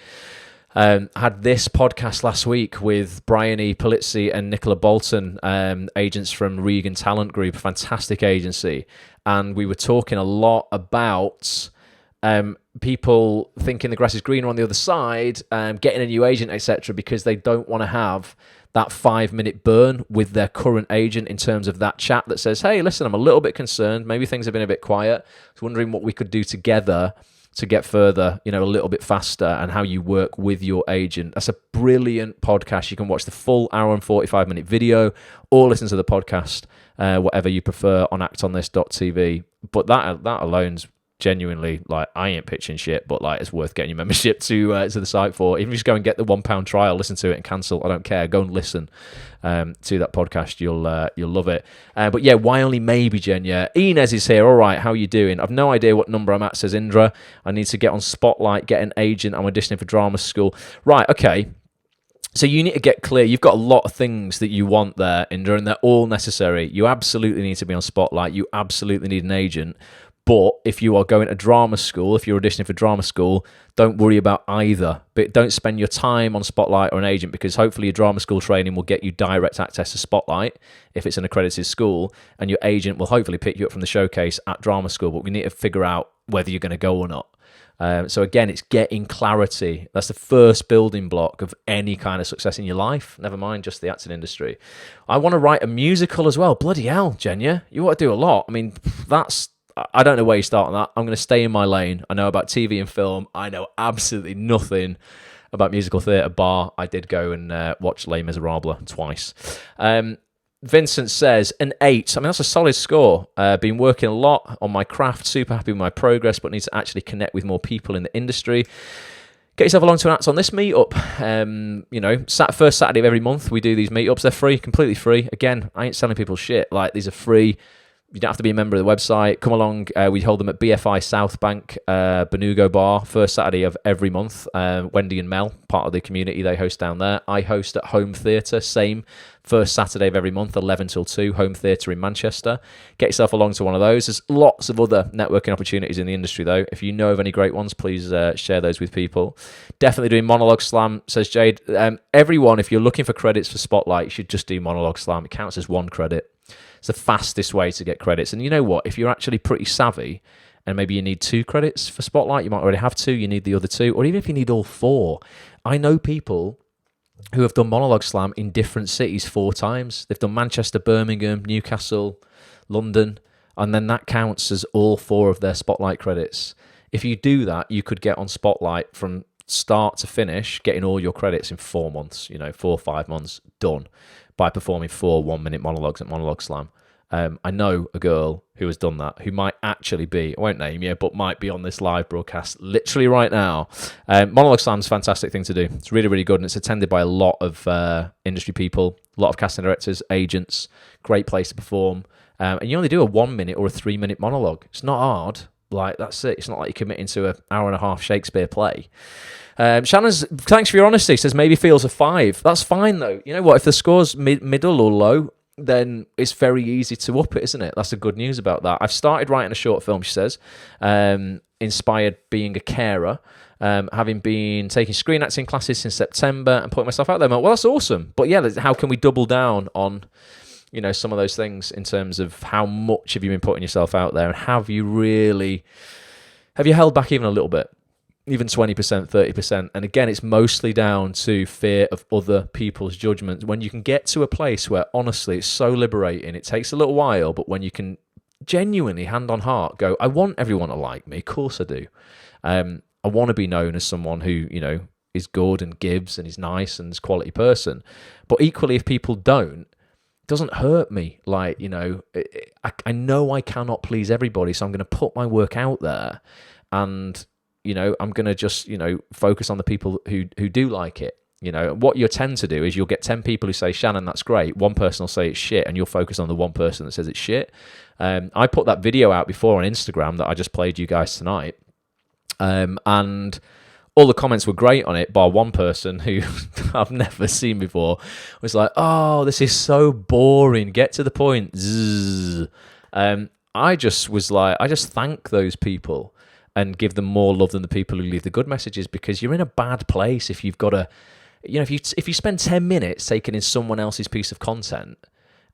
Speaker 1: I had this podcast last week with Brian E. Polizzi and Nicola Bolton, agents from Regan Talent Group, a fantastic agency. And we were talking a lot about people thinking the grass is greener on the other side, getting a new agent, etc., because they don't want to have that 5-minute burn with their current agent in terms of that chat that says, hey, listen, I'm a little bit concerned. Maybe things have been a bit quiet. I was wondering what we could do together to get further, you know, a little bit faster, and how you work with your agent. That's a brilliant podcast. You can watch the full hour and 45-minute video or listen to the podcast, whatever you prefer, on actsonthis.tv. But that alone's genuinely, like, I ain't pitching shit, but like, it's worth getting your membership to the site for. Even if you just go and get the £1 trial, listen to it and cancel, I don't care. Go and listen to that podcast. You'll love it. But yeah, why only maybe, Jenya? Inez is here. All right, how are you doing? I've no idea what number I'm at, says Indra. I need to get on Spotlight, get an agent. I'm auditioning for drama school. Right, okay. So you need to get clear. You've got a lot of things that you want there, Indra, and they're all necessary. You absolutely need to be on Spotlight. You absolutely need an agent. But if you are going to drama school, if you're auditioning for drama school, don't worry about either. But don't spend your time on Spotlight or an agent, because hopefully your drama school training will get you direct access to Spotlight if it's an accredited school, and your agent will hopefully pick you up from the showcase at drama school. But we need to figure out whether you're going to go or not. So again, it's getting clarity. That's the first building block of any kind of success in your life. Never mind just the acting industry. I want to write a musical as well. Bloody hell, Jenya. You want to do a lot. I mean, I don't know where you start on that. I'm going to stay in my lane. I know about TV and film. I know absolutely nothing about musical theatre, bar I did go and watch Les Miserables twice. Vincent says an 8. I mean, that's a solid score. Been working a lot on my craft. Super happy with my progress, but need to actually connect with more people in the industry. Get yourself along to an Acts on This meetup. You know, first Saturday of every month we do these meetups. They're free, completely free. Again, I ain't selling people shit. Like, these are free. You don't have to be a member of the website. Come along. We hold them at BFI South Bank, Benugo Bar, first Saturday of every month. Wendy and Mel, part of the community, they host down there. I host at Home Theatre, same, first Saturday of every month, 11 till 2, Home Theatre in Manchester. Get yourself along to one of those. There's lots of other networking opportunities in the industry, though. If you know of any great ones, please share those with people. Definitely doing Monologue Slam, says Jade. Everyone, if you're looking for credits for Spotlight, you should just do Monologue Slam. It counts as one credit. It's the fastest way to get credits. And you know what? If you're actually pretty savvy and maybe you need 2 credits for Spotlight, you might already have 2, you need the other 2, or even if you need all 4. I know people who have done Monologue Slam in different cities 4 times. They've done Manchester, Birmingham, Newcastle, London, and then that counts as all 4 of their Spotlight credits. If you do that, you could get on Spotlight from start to finish, getting all your credits in 4 months, 4 or 5 months, done, by performing 4 one-minute monologues at Monologue Slam. I know a girl who has done that, who might actually be, I won't name you, but might be on this live broadcast literally right now. Monologue Slam's a fantastic thing to do. It's really, really good, and it's attended by a lot of industry people, a lot of casting directors, agents. Great place to perform. And you only do a 1-minute or a 3-minute monologue. It's not hard. Like, that's it. It's not like you're committing to an hour and a half Shakespeare play. Shannon's, thanks for your honesty, says maybe feels a 5. That's fine, though. You know what? If the score's middle or low, then it's very easy to up it, isn't it? That's the good news about that. I've started writing a short film, she says, inspired being a carer, having been taking screen acting classes since September and putting myself out there. Well, that's awesome. But yeah, how can we double down on some of those things in terms of how much have you been putting yourself out there, and have you held back even a little bit? Even 20%, 30%. And again, it's mostly down to fear of other people's judgments. When you can get to a place where, honestly, it's so liberating, it takes a little while, but when you can genuinely, hand on heart, go, I want everyone to like me. Of course I do. I want to be known as someone who, is good and gives and is nice and is a quality person. But equally, if people don't, it doesn't hurt me. Like, I know I cannot please everybody, so I'm going to put my work out there, and I'm going to just, focus on the people who do like it. What you tend to do is you'll get 10 people who say, Shannon, that's great. One person will say it's shit, and you'll focus on the one person that says it's shit. I put that video out before on Instagram that I just played you guys tonight. And all the comments were great on it, bar one person who I've never seen before was like, oh, this is so boring. Get to the point. Zzz. I just thank those people and give them more love than the people who leave the good messages, because you're in a bad place if you've got to, if you spend 10 minutes taking in someone else's piece of content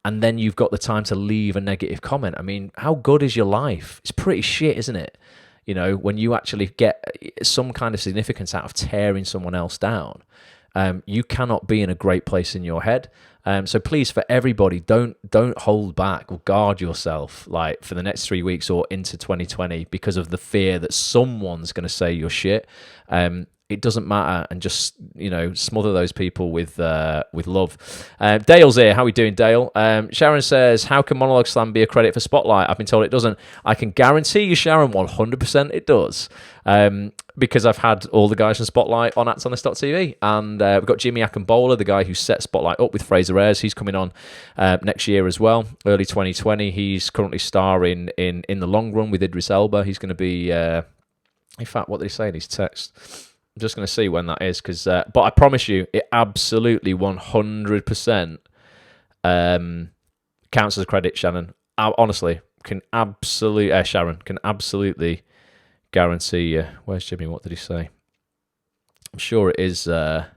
Speaker 1: and then you've got the time to leave a negative comment. I mean, how good is your life? It's pretty shit, isn't it? When you actually get some kind of significance out of tearing someone else down, you cannot be in a great place in your head. So please, for everybody, don't hold back or guard yourself like for the next 3 weeks or into 2020 because of the fear that someone's going to say you're shit. It doesn't matter, and just smother those people with love. Dale's here. How are we doing, Dale? Sharon says, how can Monologue Slam be a credit for Spotlight? I've been told it doesn't. I can guarantee you, Sharon, 100% it does. Because I've had all the guys from Spotlight on actonthis.tv, and we've got Jimmy Akambola, the guy who set Spotlight up with Fraser Ayres. He's coming on next year as well, early 2020. He's currently starring in The Long Run with Idris Elba. He's going to be, in fact, what did he say in his text? I'm just going to see when that is, because but I promise you, it absolutely 100% counts as a credit, Shannon. Honestly, Sharon can absolutely guarantee you. Where's Jimmy? What did he say? I'm sure it is early.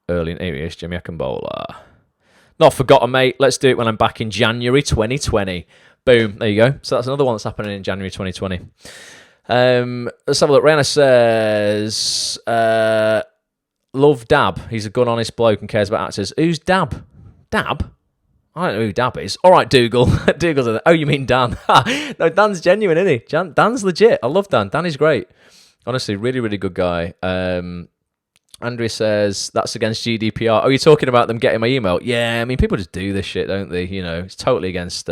Speaker 1: Here he is, Jimmy Akambola. Not forgotten, mate. Let's do it when I'm back in January 2020. Boom. There you go. So that's another one that's happening in January 2020. Let's have a look. Rihanna says, love Dab. He's a good, honest bloke and cares about actors. Who's Dab? Dab? I don't know who Dab is. All right, Dougal. Dougal's in there. Oh, you mean Dan? No, Dan's genuine, isn't he? Dan's legit. I love Dan. Dan is great. Honestly, really, really good guy. Andrea says, that's against GDPR. Oh, you're talking about them getting my email? Yeah, I mean, people just do this shit, don't they? It's totally against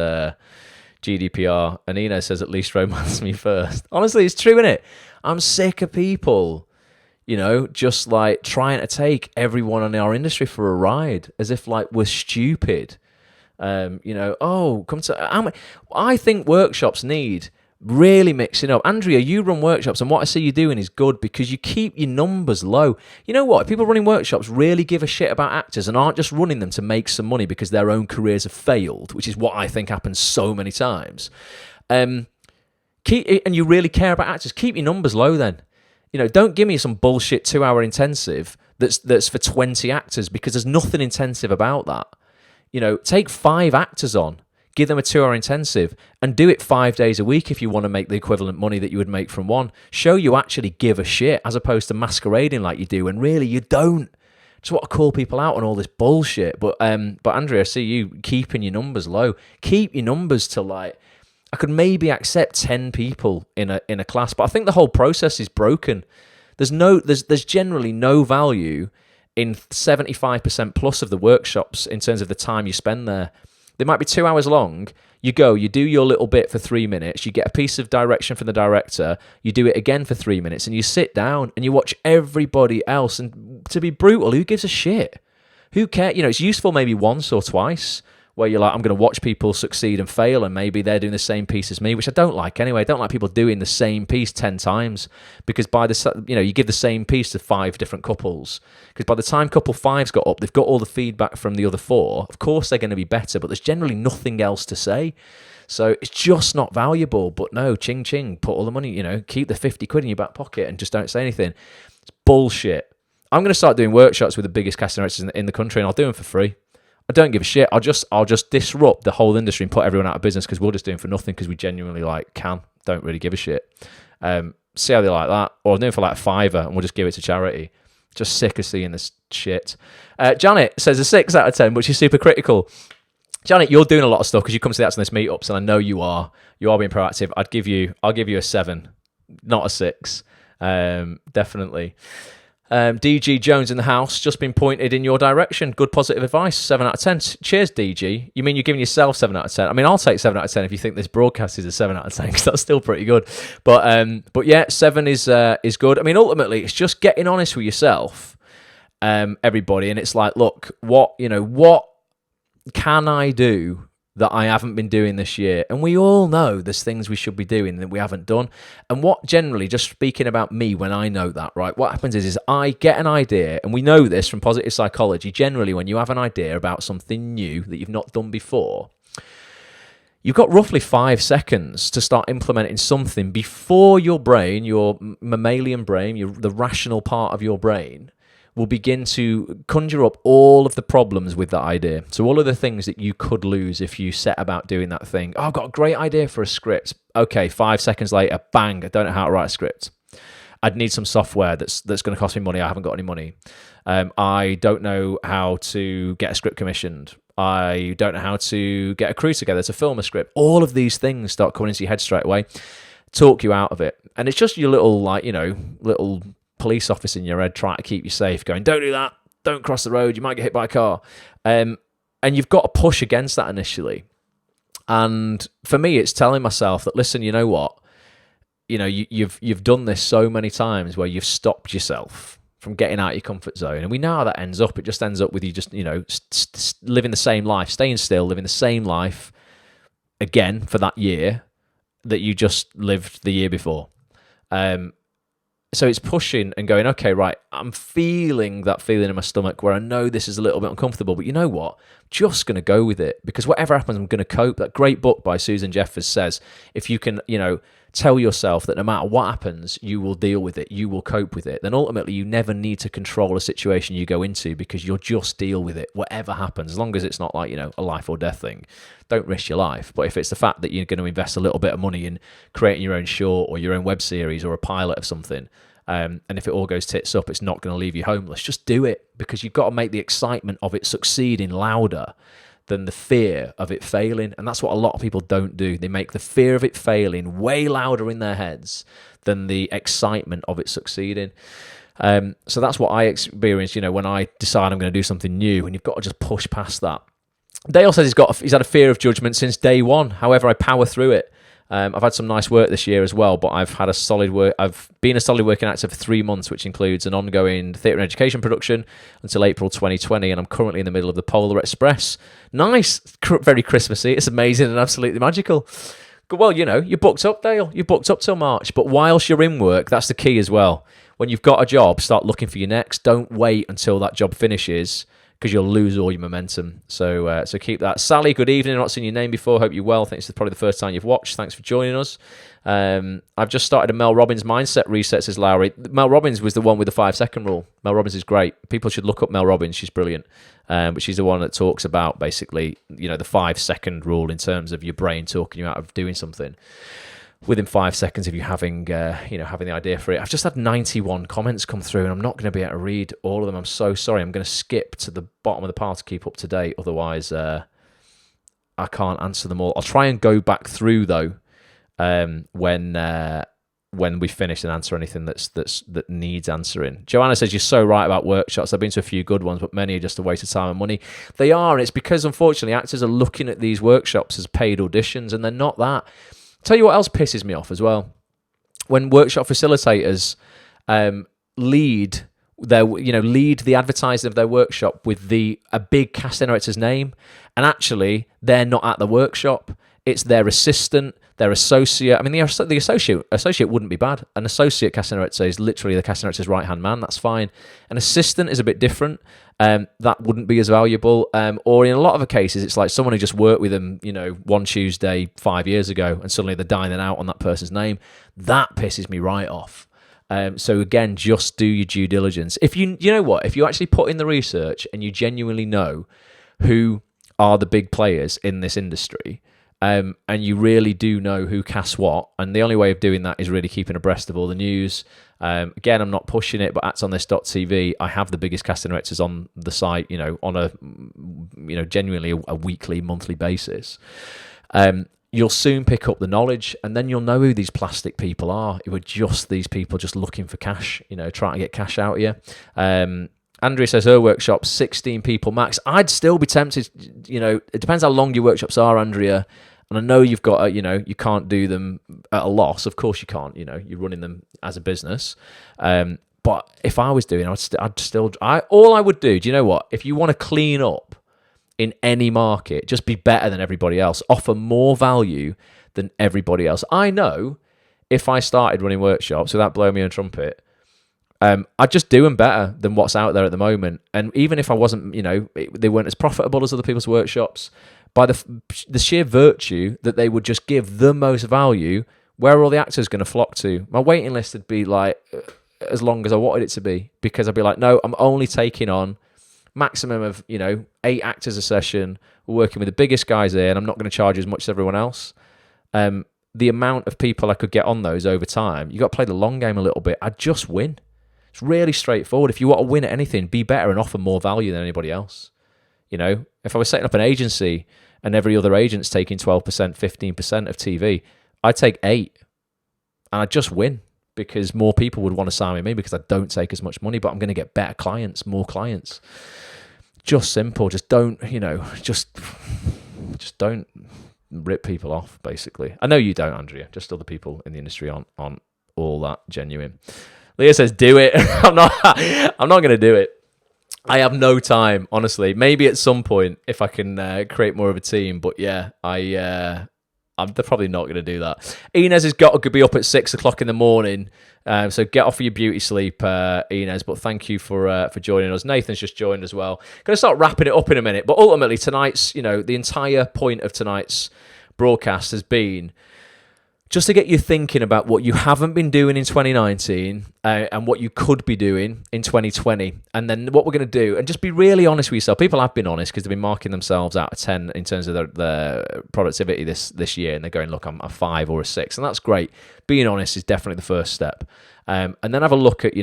Speaker 1: GDPR. And Ina says, at least romance me first. Honestly, it's true, innit? I'm sick of people, just like trying to take everyone in our industry for a ride as if like we're stupid. Come to. I think workshops need really mixing up. Andrea, you run workshops, and what I see you doing is good because you keep your numbers low. You know what? If people running workshops really give a shit about actors and aren't just running them to make some money because their own careers have failed, which is what I think happens so many times. And you really care about actors, keep your numbers low then. Don't give me some bullshit 2-hour intensive that's for 20 actors, because there's nothing intensive about that. Take 5 actors on, give them a 2-hour intensive, and do it 5 days a week if you want to make the equivalent money that you would make from one. Show you actually give a shit, as opposed to masquerading like you do, and really you don't. Just want to call people out on all this bullshit. But Andrea, I see you keeping your numbers low. Keep your numbers to I could maybe accept 10 people in a class, but I think the whole process is broken. There's generally no value in 75% plus of the workshops in terms of the time you spend there. They might be 2 hours long. You go, you do your little bit for 3 minutes, you get a piece of direction from the director, you do it again for 3 minutes, and you sit down and you watch everybody else. And to be brutal, who gives a shit? Who cares? It's useful maybe once or twice, where you're like, I'm going to watch people succeed and fail, and maybe they're doing the same piece as me, which I don't like anyway. I don't like people doing the same piece 10 times, because you give the same piece to 5 different couples, because by the time couple 5's got up, they've got all the feedback from the other 4. Of course they're going to be better, but there's generally nothing else to say. So it's just not valuable. But no, ching ching, put all the money, keep the 50 quid in your back pocket and just don't say anything. It's bullshit. I'm going to start doing workshops with the biggest casting directors in the country, and I'll do them for free. I don't give a shit. I'll just disrupt the whole industry and put everyone out of business, because we're just doing for nothing, because we genuinely don't really give a shit. See how they like that. Or I'll do it for $5 and we'll just give it to charity. Just sick of seeing this shit. Janet says a 6 out of 10, but she's super critical. Janet, you're doing a lot of stuff because you come to the Acts on This meetups, and I know you are. You are being proactive. I'll give you a 7, not a 6. Definitely. DG Jones in the house, just been pointed in your direction. Good positive advice. 7 out of 10. Cheers, DG. You mean you're giving yourself 7 out of 10? I mean, I'll take 7 out of 10 if you think this broadcast is a 7 out of 10, because that's still pretty good. But yeah, 7 is good. I mean, ultimately, it's just getting honest with yourself, everybody. And it's like, look, what can I do that I haven't been doing this year? And we all know there's things we should be doing that we haven't done. And what generally, just speaking about me, when I know that, right, what happens is I get an idea, and we know this from positive psychology, generally when you have an idea about something new that you've not done before, you've got roughly 5 seconds to start implementing something before your brain, your mammalian brain, the rational part of your brain, will begin to conjure up all of the problems with that idea. So all of the things that you could lose if you set about doing that thing. Oh, I've got a great idea for a script. Okay, 5 seconds later, bang, I don't know how to write a script. I'd need some software that's going to cost me money. I haven't got any money. I don't know how to get a script commissioned. I don't know how to get a crew together to film a script. All of these things start coming into your head straight away, talk you out of it. And it's just your little, little police officer in your head trying to keep you safe, going, don't do that, don't cross the road, you might get hit by a car. And you've got to push against that initially. And for me, it's telling myself that, listen, you know what, you've done this so many times where you've stopped yourself from getting out of your comfort zone, and we know how that ends up. It just ends up with you just living the same life, staying still, living the same life again for that year that you just lived the year before. So it's pushing and going, okay, right, I'm feeling that feeling in my stomach where I know this is a little bit uncomfortable, but you know what? Just going to go with it, because whatever happens, I'm going to cope. That great book by Susan Jeffers says, if you can, tell yourself that no matter what happens, you will deal with it, you will cope with it, then ultimately you never need to control a situation you go into, because you'll just deal with it, whatever happens, as long as it's not like, a life or death thing. Don't risk your life. But if it's the fact that you're going to invest a little bit of money in creating your own short or your own web series or a pilot of something, and if it all goes tits up, it's not going to leave you homeless, just do it, because you've got to make the excitement of it succeeding louder than the fear of it failing. And that's what a lot of people don't do. They make the fear of it failing way louder in their heads than the excitement of it succeeding. So that's what I experienced, when I decide I'm going to do something new, and you've got to just push past that. Dale says he's had a fear of judgment since day one. However, I power through it. I've had some nice work this year as well, but I've been a solid working actor for 3 months, which includes an ongoing theatre and education production until April 2020, and I'm currently in the middle of the Polar Express. Nice, very Christmassy. It's amazing and absolutely magical. Well, you're booked up, Dale. You're booked up till March, but whilst you're in work, that's the key as well. When you've got a job, start looking for your next. Don't wait until that job finishes, because you'll lose all your momentum. So keep that. Sally, good evening. I've not seen your name before. Hope you're well. I think it's probably the first time you've watched. Thanks for joining us. I've just started a Mel Robbins mindset reset, says Lowry. Mel Robbins was the one with the 5-second rule. Mel Robbins is great. People should look up Mel Robbins. She's brilliant. But she's the one that talks about basically, the 5-second rule in terms of your brain talking you out of doing something within 5 seconds of you having the idea for it. I've just had 91 comments come through, and I'm not going to be able to read all of them. I'm so sorry. I'm going to skip to the bottom of the pile to keep up to date. Otherwise, I can't answer them all. I'll try and go back through though when we finish and answer anything that needs answering. Joanna says, you're so right about workshops. I've been to a few good ones, but many are just a waste of time and money. They are, and it's because unfortunately actors are looking at these workshops as paid auditions, and they're not that. Tell you what else pisses me off as well. When workshop facilitators lead the advertising of their workshop with a big casting director's name, and actually they're not at the workshop. It's their assistant, their associate. I mean, the associate wouldn't be bad. An associate casting director is literally the casting director's right-hand man. That's fine. An assistant is a bit different. That wouldn't be as valuable. Or in a lot of the cases, it's like someone who just worked with them, one Tuesday 5 years ago, and suddenly they're dining out on that person's name. That pisses me right off. So again, just do your due diligence. If if you actually put in the research and you genuinely know who are the big players in this industry, and you really do know who casts what, and the only way of doing that is really keeping abreast of all the news. Again, I'm not pushing it, but ActOnThis.tv, I have the biggest casting directors on the site, on a genuinely a weekly, monthly basis. You'll soon pick up the knowledge, and then you'll know who these plastic people are, who are just these people just looking for cash, trying to get cash out of you. Andrea says her workshop's 16 people max. I'd still be tempted, it depends how long your workshops are, Andrea. And I know you've got, you can't do them at a loss. Of course you can't, you're running them as a business. But if I was doing it, all I would do, do you know what? If you want to clean up in any market, just be better than everybody else. Offer more value than everybody else. I know if I started running workshops without blowing my own trumpet, I'd just do them better than what's out there at the moment. And even if I wasn't, they weren't as profitable as other people's workshops, by the sheer virtue that they would just give the most value, where are all the actors going to flock to? My waiting list would be like as long as I wanted it to be, because I'd be like, no, I'm only taking on maximum of 8 actors a session. We're working with the biggest guys here, and I'm not going to charge as much as everyone else. The amount of people I could get on those over time, you got to play the long game a little bit. I'd just win. It's really straightforward. If you want to win at anything, be better and offer more value than anybody else. If I was setting up an agency and every other agent's taking 12%, 15% of TV, I'd take 8, and I'd just win, because more people would want to sign with me because I don't take as much money, but I'm going to get better clients, more clients. Just simple. Just don't, just don't rip people off, basically. I know you don't, Andrea. Just other people in the industry aren't all that genuine. Leah says, do it. I'm not going to do it. I have no time, honestly. Maybe at some point if I can create more of a team, but yeah, I'm probably not going to do that. Inez has got to be up at 6 o'clock in the morning, so get off of your beauty sleep, Inez. But thank you for joining us. Nathan's just joined as well. Going to start wrapping it up in a minute, but ultimately tonight's, the entire point of tonight's broadcast has been just to get you thinking about what you haven't been doing in 2019 and what you could be doing in 2020. And then what we're going to do, and just be really honest with yourself. People have been honest because they've been marking themselves out of 10 in terms of their productivity this year. And they're going, look, I'm a 5 or a 6. And that's great. Being honest is definitely the first step. And then have a look at,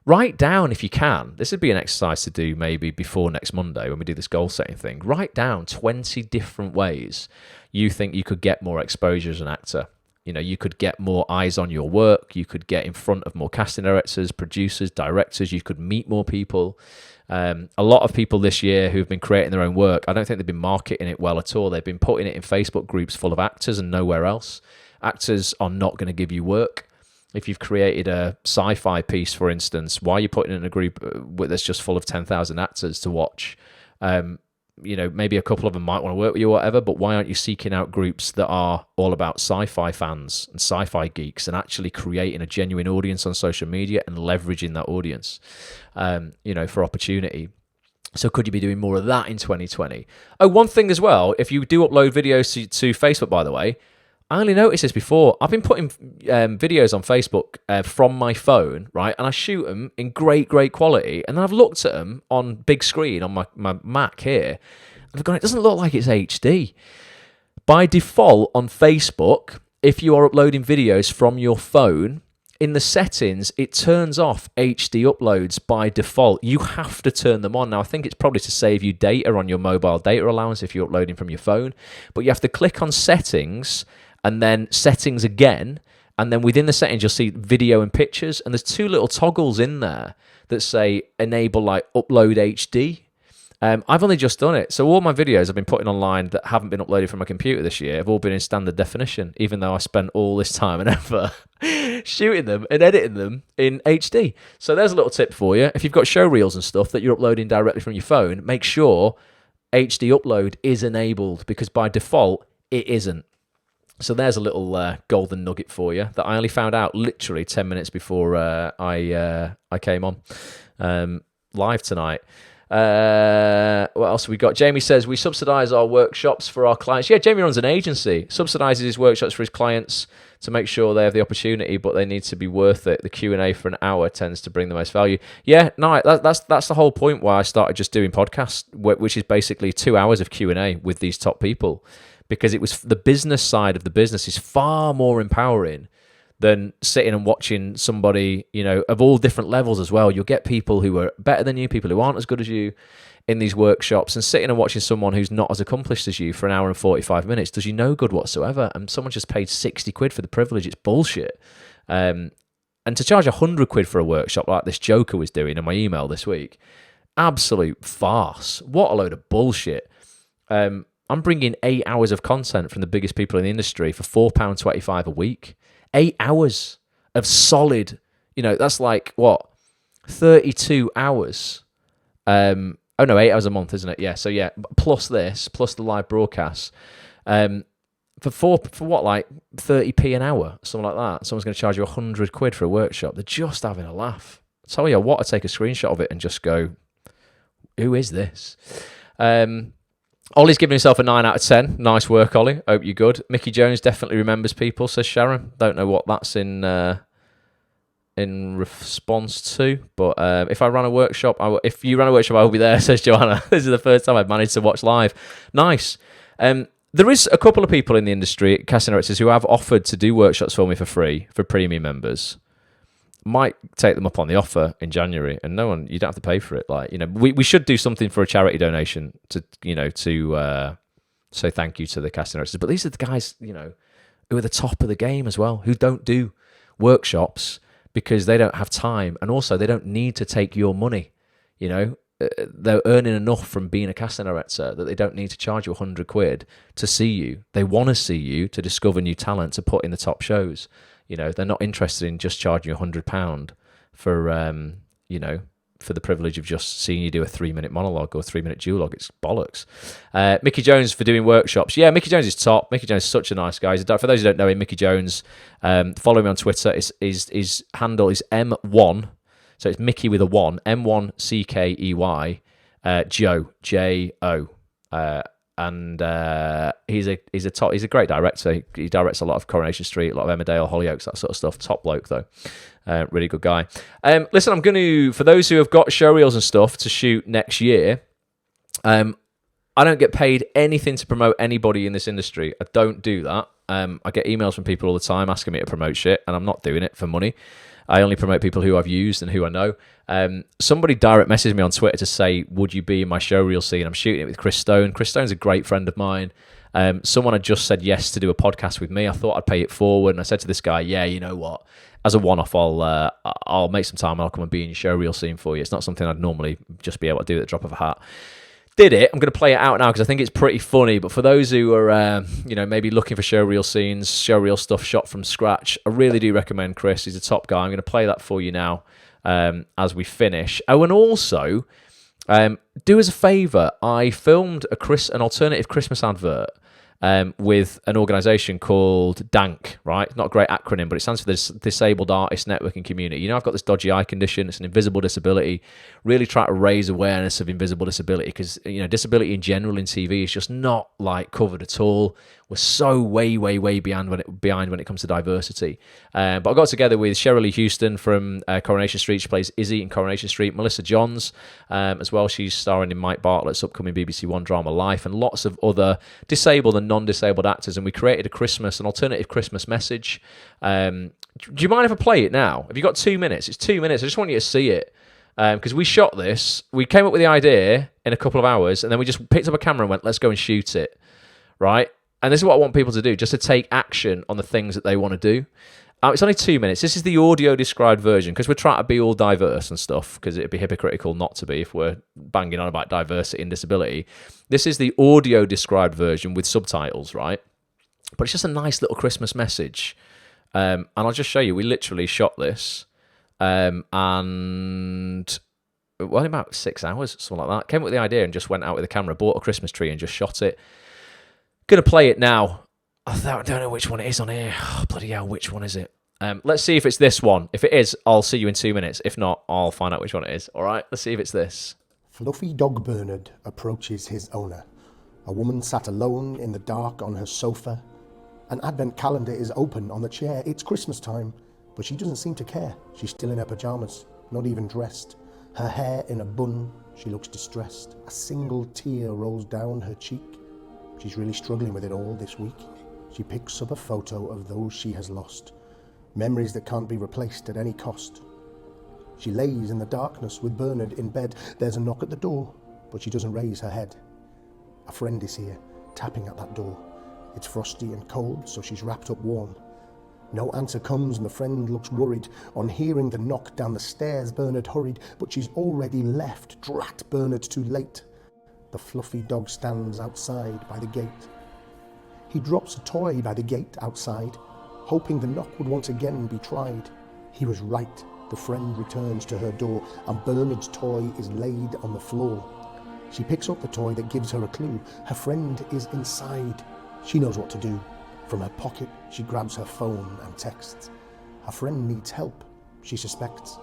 Speaker 1: write down if you can. This would be an exercise to do maybe before next Monday when we do this goal setting thing. Write down 20 different ways you think you could get more exposure as an actor. you could get more eyes on your work. You could get in front of more casting directors, producers, directors. You could meet more people. A lot of people this year who've been creating their own work, I don't think they've been marketing it well at all. They've been putting it in Facebook groups full of actors and nowhere else. Actors are not going to give you work. If you've created a sci-fi piece, for instance, why are you putting it in a group that's just full of 10,000 actors to watch? Maybe a couple of them might want to work with you or whatever, but why aren't you seeking out groups that are all about sci-fi fans and sci-fi geeks and actually creating a genuine audience on social media and leveraging that audience, for opportunity? So could you be doing more of that in 2020? Oh, one thing as well, if you do upload videos to Facebook, by the way, I only noticed this before. I've been putting videos on Facebook from my phone, right? And I shoot them in great, great quality. And then I've looked at them on big screen on my Mac here. And I've gone, it doesn't look like it's HD. By default on Facebook, if you are uploading videos from your phone, in the settings, it turns off HD uploads by default. You have to turn them on. Now, I think it's probably to save you data on your mobile data allowance if you're uploading from your phone. But you have to click on settings and then settings again, and then within the settings you'll see video and pictures, and there's two little toggles in there that say enable like upload HD. I've only just done it, so all my videos I've been putting online that haven't been uploaded from my computer this year have all been in standard definition, even though I spent all this time and effort shooting them and editing them in HD. So there's a little tip for you. If you've got show reels and stuff that you're uploading directly from your phone, make sure HD upload is enabled, because by default it isn't. So there's a little golden nugget for you that I only found out literally 10 minutes before I came on live tonight. What else have we got? Jamie says, we subsidise our workshops for our clients. Yeah, Jamie runs an agency, subsidises his workshops for his clients to make sure they have the opportunity, but they need to be worth it. The Q&A for an hour tends to bring the most value. Yeah, no, that's the whole point why I started just doing podcasts, which is basically 2 hours of Q&A with these top people. Because it was the business side of the business is far more empowering than sitting and watching somebody, of all different levels as well. You'll get people who are better than you, people who aren't as good as you in these workshops, and sitting and watching someone who's not as accomplished as you for an hour and 45 minutes does you no good whatsoever. And someone just paid 60 quid for the privilege. It's bullshit. And to charge 100 quid for a workshop like this Joker was doing in my email this week, absolute farce. What a load of bullshit. I'm bringing 8 hours of content from the biggest people in the industry for £4.25 a week. 8 hours of solid, that's like, what, 32 hours? 8 hours a month, isn't it? Yeah, so yeah, plus this, plus the live broadcasts. For what, like 30p an hour, something like that. Someone's going to charge you 100 quid for a workshop. They're just having a laugh. I tell you what, I take a screenshot of it and just go, who is this? Ollie's giving himself a 9 out of 10. Nice work, Ollie. Hope you're good. Mickey Jones definitely remembers people, says Sharon. Don't know what that's in response to, but if I run a workshop, if you run a workshop, I will be there, says Joanna. This is the first time I've managed to watch live. Nice. There is a couple of people in the industry, casting directors, who have offered to do workshops for me for free for premium members. Might take them up on the offer in January, and you don't have to pay for it. Like, we should do something for a charity donation to say thank you to the casting directors. But these are the guys, who are the top of the game as well, who don't do workshops because they don't have time, and also they don't need to take your money. They're earning enough from being a casting director that they don't need to charge you 100 quid to see you. They want to see you to discover new talent to put in the top shows. They're not interested in just charging you £100 for, for the privilege of just seeing you do a 3-minute monologue or a 3-minute duologue. It's bollocks. Mickey Jones for doing workshops. Yeah, Mickey Jones is top. Mickey Jones is such a nice guy. For those who don't know him, Mickey Jones, follow me on Twitter. His handle is M1. So it's Mickey with a 1, M1CKEY, Joe, J-O. And he's a great director. He directs a lot of Coronation Street, a lot of Emmerdale, Hollyoaks, that sort of stuff. Top bloke though, really good guy. Listen, I'm going to, for those who have got show reels and stuff to shoot next year, I don't get paid anything to promote anybody in this industry. I don't do that. I get emails from people all the time asking me to promote shit, and I'm not doing it for money. I only promote people who I've used and who I know. Somebody direct messaged me on Twitter to say, would you be in my showreel scene? I'm shooting it with Chris Stone. Chris Stone's a great friend of mine. Someone had just said yes to do a podcast with me. I thought I'd pay it forward, and I said to this guy, yeah, you know what? As a one-off, I'll make some time and I'll come and be in your show reel scene for you. It's not something I'd normally just be able to do at the drop of a hat. Did it. I'm going to play it out now because I think it's pretty funny. But for those who are, maybe looking for show reel scenes, show reel stuff shot from scratch, I really do recommend Chris. He's a top guy. I'm going to play that for you now as we finish. Oh, and also, do us a favour. I filmed an alternative Christmas advert with an organisation called DANC, right? Not a great acronym, but it stands for the Disabled Artist Networking Community. You know, I've got this dodgy eye condition. It's an invisible disability. Really try to raise awareness of invisible disability because, disability in general in TV is just not, covered at all. We're so way, way, way behind when it comes to diversity. But I got together with Sheryl Lee Houston from Coronation Street. She plays Izzy in Coronation Street. Melissa Johns as well. She's starring in Mike Bartlett's upcoming BBC One drama Life, and lots of other disabled and non-disabled actors. And we created an alternative Christmas message. Do you mind if I play it now? Have you got 2 minutes? It's 2 minutes. I just want you to see it. Because we shot this. We came up with the idea in a couple of hours, and then we just picked up a camera and went, let's go and shoot it. Right? And this is what I want people to do, just to take action on the things that they want to do. It's only 2 minutes. This is the audio described version, because we're trying to be all diverse and stuff, because it'd be hypocritical not to be if we're banging on about diversity and disability. This is the audio described version with subtitles, right? But it's just a nice little Christmas message. And I'll just show you. We literally shot this, and about 6 hours, something like that. Came up with the idea and just went out with a camera, bought a Christmas tree and just shot it. Gonna play it now. I don't know which one it is on here. Oh, bloody hell, which one is it? Let's see if it's this one. If it is, I'll see you in 2 minutes. If not, I'll find out which one it is. All right, let's see if it's this.
Speaker 4: Fluffy dog Bernard approaches his owner. A woman sat alone in the dark on her sofa. An advent calendar is open on the chair. It's Christmas time, but she doesn't seem to care. She's still in her pajamas, not even dressed. Her hair in a bun. She looks distressed. A single tear rolls down her cheek. She's really struggling with it all this week. She picks up a photo of those she has lost, memories that can't be replaced at any cost. She lays in the darkness with Bernard in bed. There's a knock at the door, but she doesn't raise her head. A friend is here, tapping at that door. It's frosty and cold, so she's wrapped up warm. No answer comes, and the friend looks worried. On hearing the knock down the stairs, Bernard hurried, but she's already left. Drat, Bernard's too late. The fluffy dog stands outside by the gate. He drops a toy by the gate outside, hoping the knock would once again be tried. He was right. The friend returns to her door, and Bernard's toy is laid on the floor. She picks up the toy that gives her a clue. Her friend is inside. She knows what to do. From her pocket, she grabs her phone and texts. Her friend needs help, she suspects.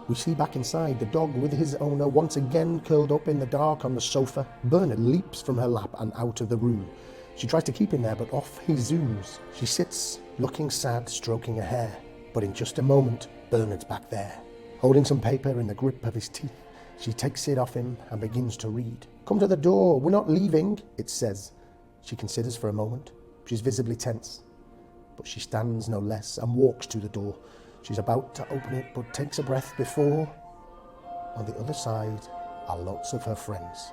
Speaker 4: We see back inside, the dog with his owner once again curled up in the dark on the sofa. Bernard leaps from her lap and out of the room. She tries to keep him there, but off he zooms. She sits, looking sad, stroking her hair. But in just a moment, Bernard's back there, holding some paper in the grip of his teeth. She takes it off him and begins to read. "Come to the door, we're not leaving," it says. She considers for a moment. She's visibly tense, but she stands no less and walks to the door. She's about to open it, but takes a breath before. On the other side are lots of her friends,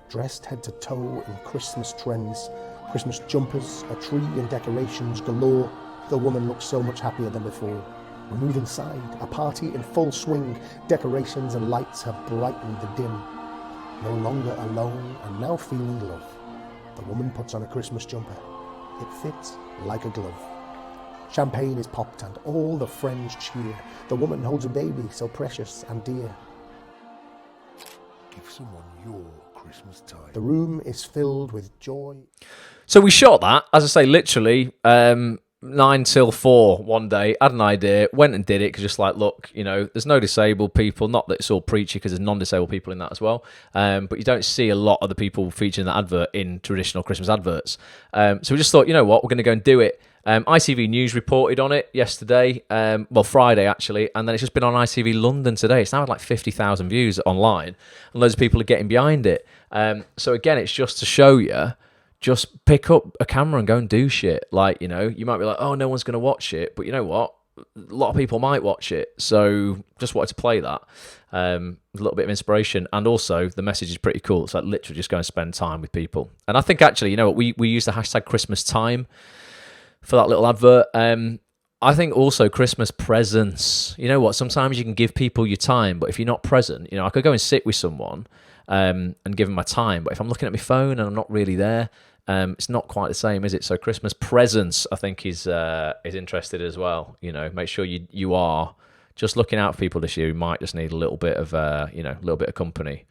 Speaker 4: dressed head to toe in Christmas trends. Christmas jumpers, a tree and decorations galore. The woman looks so much happier than before. We move inside, a party in full swing. Decorations and lights have brightened the dim. No longer alone and now feeling love. The woman puts on a Christmas jumper. It fits like a glove. Champagne is popped and all the friends cheer. The woman holds a baby so precious and dear.
Speaker 5: Give someone your Christmas time.
Speaker 4: The room is filled with joy.
Speaker 1: So we shot that, as I say, literally 9 till 4 one day. Had an idea, went and did it, because just look, there's no disabled people. Not that it's all preachy, because there's non-disabled people in that as well. But you don't see a lot of the people featuring that advert in traditional Christmas adverts. So we just thought, you know what, we're going to go and do it. ITV News reported on it yesterday, Friday actually, and then it's just been on ITV London today. It's now had 50,000 views online, and loads of people are getting behind it. So again, it's just to show you, just pick up a camera and go and do shit. You might be like, oh, no one's going to watch it, but you know what? a lot of people might watch it. So just wanted to play that. A little bit of inspiration. And also, the message is pretty cool. It's like literally just go and spend time with people. And I think actually, you know what, we use the hashtag Christmas time for that little advert. I think also Christmas presents. You know what, sometimes you can give people your time, but if you're not present, you know, I could go and sit with someone and give them my time. But if I'm looking at my phone and I'm not really there, it's not quite the same, is it? So Christmas presents, I think, is interested as well. You know, make sure you are just looking out for people this year who might just need a little bit of a little bit of company.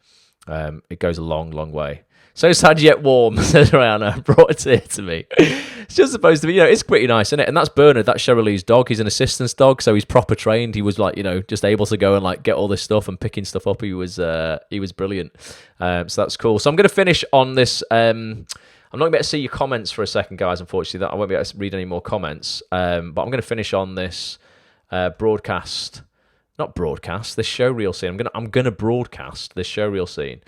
Speaker 1: It goes a long, long way. So sad yet warm, says Rihanna, brought a tear to me. It's just supposed to be, it's pretty nice, isn't it? And that's Bernard, that's Cheryl Lee's dog. He's an assistance dog, so he's proper trained. He was like, just able to go and like get all this stuff and picking stuff up. He was brilliant. So that's cool. So I'm going to finish on this. I'm not going to be able to see your comments for a second, guys, unfortunately. I won't be able to read any more comments. But I'm going to finish on this this showreel scene. I'm going to broadcast this showreel scene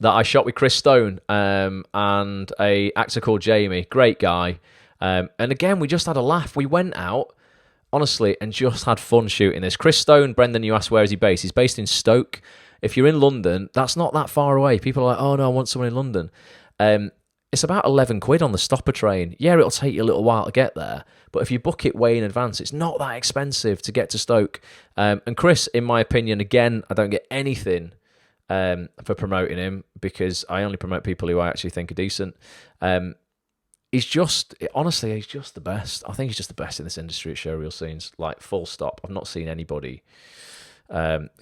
Speaker 1: that I shot with Chris Stone and a actor called Jamie. Great guy. And again, we just had a laugh. We went out, honestly, and just had fun shooting this. Chris Stone, Brendan, you asked where is he based? He's based in Stoke. If you're in London, that's not that far away. People are like, oh no, I want someone in London. It's about 11 quid on the stopper train. Yeah, it'll take you a little while to get there, but if you book it way in advance, it's not that expensive to get to Stoke. And Chris, in my opinion, again, I don't get anything for promoting him because I only promote people who I actually think are decent. He's just the best. I think he's just the best in this industry at showreel scenes, like full stop. I've not seen anybody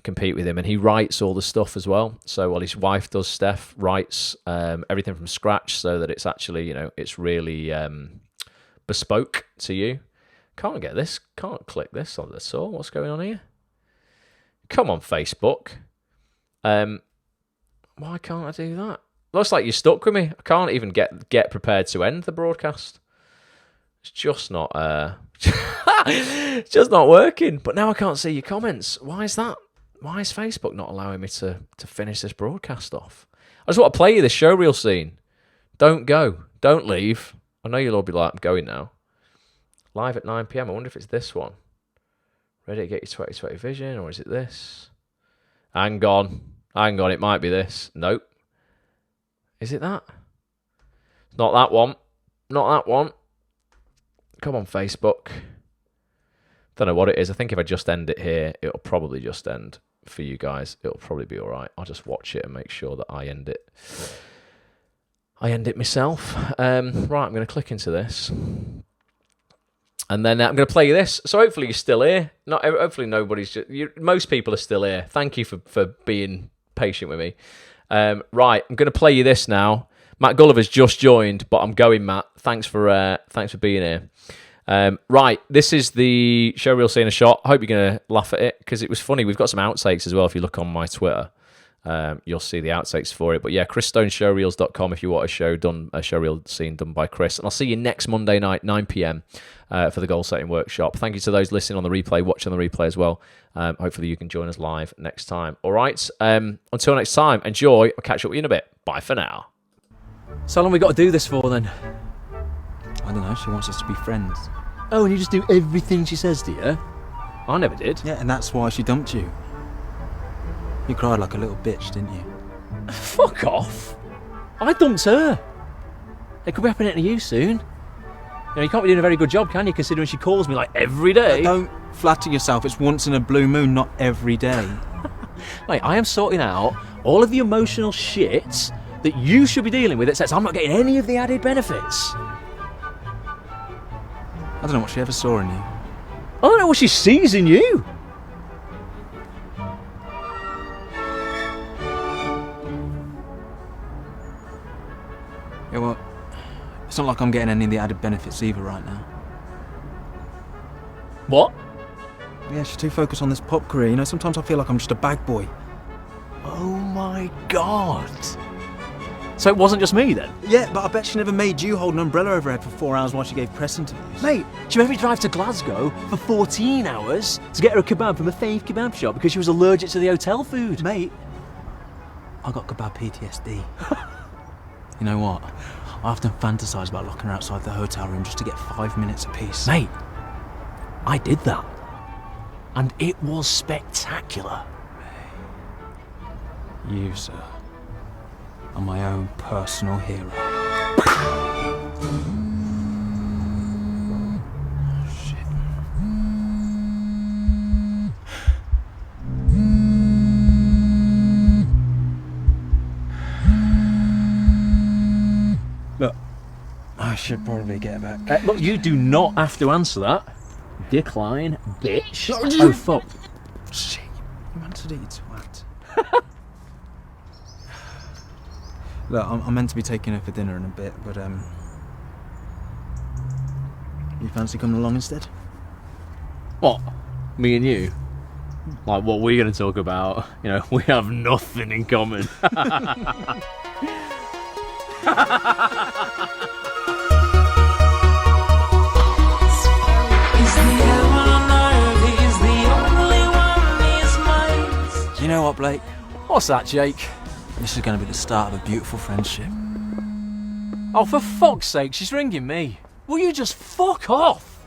Speaker 1: compete with him, and he writes all the stuff as well. So while his wife does, Steph writes everything from scratch, so that it's actually it's really bespoke to you. Can't click this on the saw. What's going on here? Come on, Facebook. Why can't I do that? Looks like you're stuck with me. I can't even get prepared to end the broadcast. It's just not it's just not working. But now I can't see your comments. Why is that? Why is Facebook not allowing me to finish this broadcast off? I just want to play you this showreel scene. Don't go. Don't leave. I know you'll all be like, I'm going now. Live at 9 p.m. I wonder if it's this one. Ready to get your 20/20 vision, or is it this? Hang on. It might be this. Nope. Is it that? Not that one. Not that one. Come on, Facebook. Don't know what it is. I think if I just end it here, it'll probably just end for you guys. It'll probably be all right. I'll just watch it and make sure that I end it. I end it myself. Right, I'm going to click into this. And then I'm going to play you this. So hopefully you're still here. Hopefully nobody's... most people are still here. Thank you for being patient with me. Right, I'm going to play you this now. Matt Gulliver's just joined, but I'm going, Matt. Thanks for being here. Right, this is the showreel scene of shot. I hope you're going to laugh at it because it was funny. We've got some outtakes as well. If you look on my Twitter, you'll see the outtakes for it. But yeah, chrisstoneshowreels.com if you want a showreel scene done by Chris. And I'll see you next Monday night, 9 p.m. For the goal setting workshop. Thank you to those listening on the replay, watching the replay as well. Hopefully you can join us live next time. All right, until next time, enjoy. I'll catch up with you in a bit. Bye for now.
Speaker 2: So how long we got to do this for then?
Speaker 6: I don't know, she wants us to be friends.
Speaker 2: Oh, and you just do everything she says to you? I never did.
Speaker 6: Yeah, and that's why she dumped you. You cried like a little bitch, didn't you?
Speaker 2: Fuck off. I dumped her. It could be happening to you soon. You can't be doing a very good job, can you, considering she calls me like every day?
Speaker 6: Don't flatter yourself, it's once in a blue moon, not every day.
Speaker 2: Mate, I am sorting out all of the emotional shit that you should be dealing with that says I'm not getting any of the added benefits.
Speaker 6: I don't know what she ever saw in you.
Speaker 2: I don't know what she sees in you.
Speaker 6: Yeah, well, it's not like I'm getting any of the added benefits either right now.
Speaker 2: What?
Speaker 6: Yeah, she's too focused on this pop career. Sometimes I feel like I'm just a bag boy.
Speaker 2: Oh my God. So it wasn't just me then?
Speaker 6: Yeah, but I bet she never made you hold an umbrella over her head for 4 hours while she gave press interviews.
Speaker 2: Mate, she made me drive to Glasgow for 14 hours to get her a kebab from a fave kebab shop because she was allergic to the hotel food.
Speaker 6: Mate, I got kebab PTSD. You know what? I often fantasise about locking her outside the hotel room just to get 5 minutes apiece.
Speaker 2: Mate, I did that. And it was spectacular.
Speaker 6: You, sir, are my own personal hero. Shit. Look, I should probably get back.
Speaker 2: Look, you do not have to answer that. Decline, bitch.
Speaker 6: Oh, fuck. Shit, you answered it, you twat. Look, I'm meant to be taking her for dinner in a bit, but, you fancy coming along instead?
Speaker 2: What? Me and you? Like, what we're going to talk about? You know, we have nothing in common.
Speaker 6: You know what, Blake?
Speaker 2: What's that, Jake?
Speaker 6: This is going to be the start of a beautiful friendship.
Speaker 2: Oh, for fuck's sake, she's ringing me. Will you just fuck off?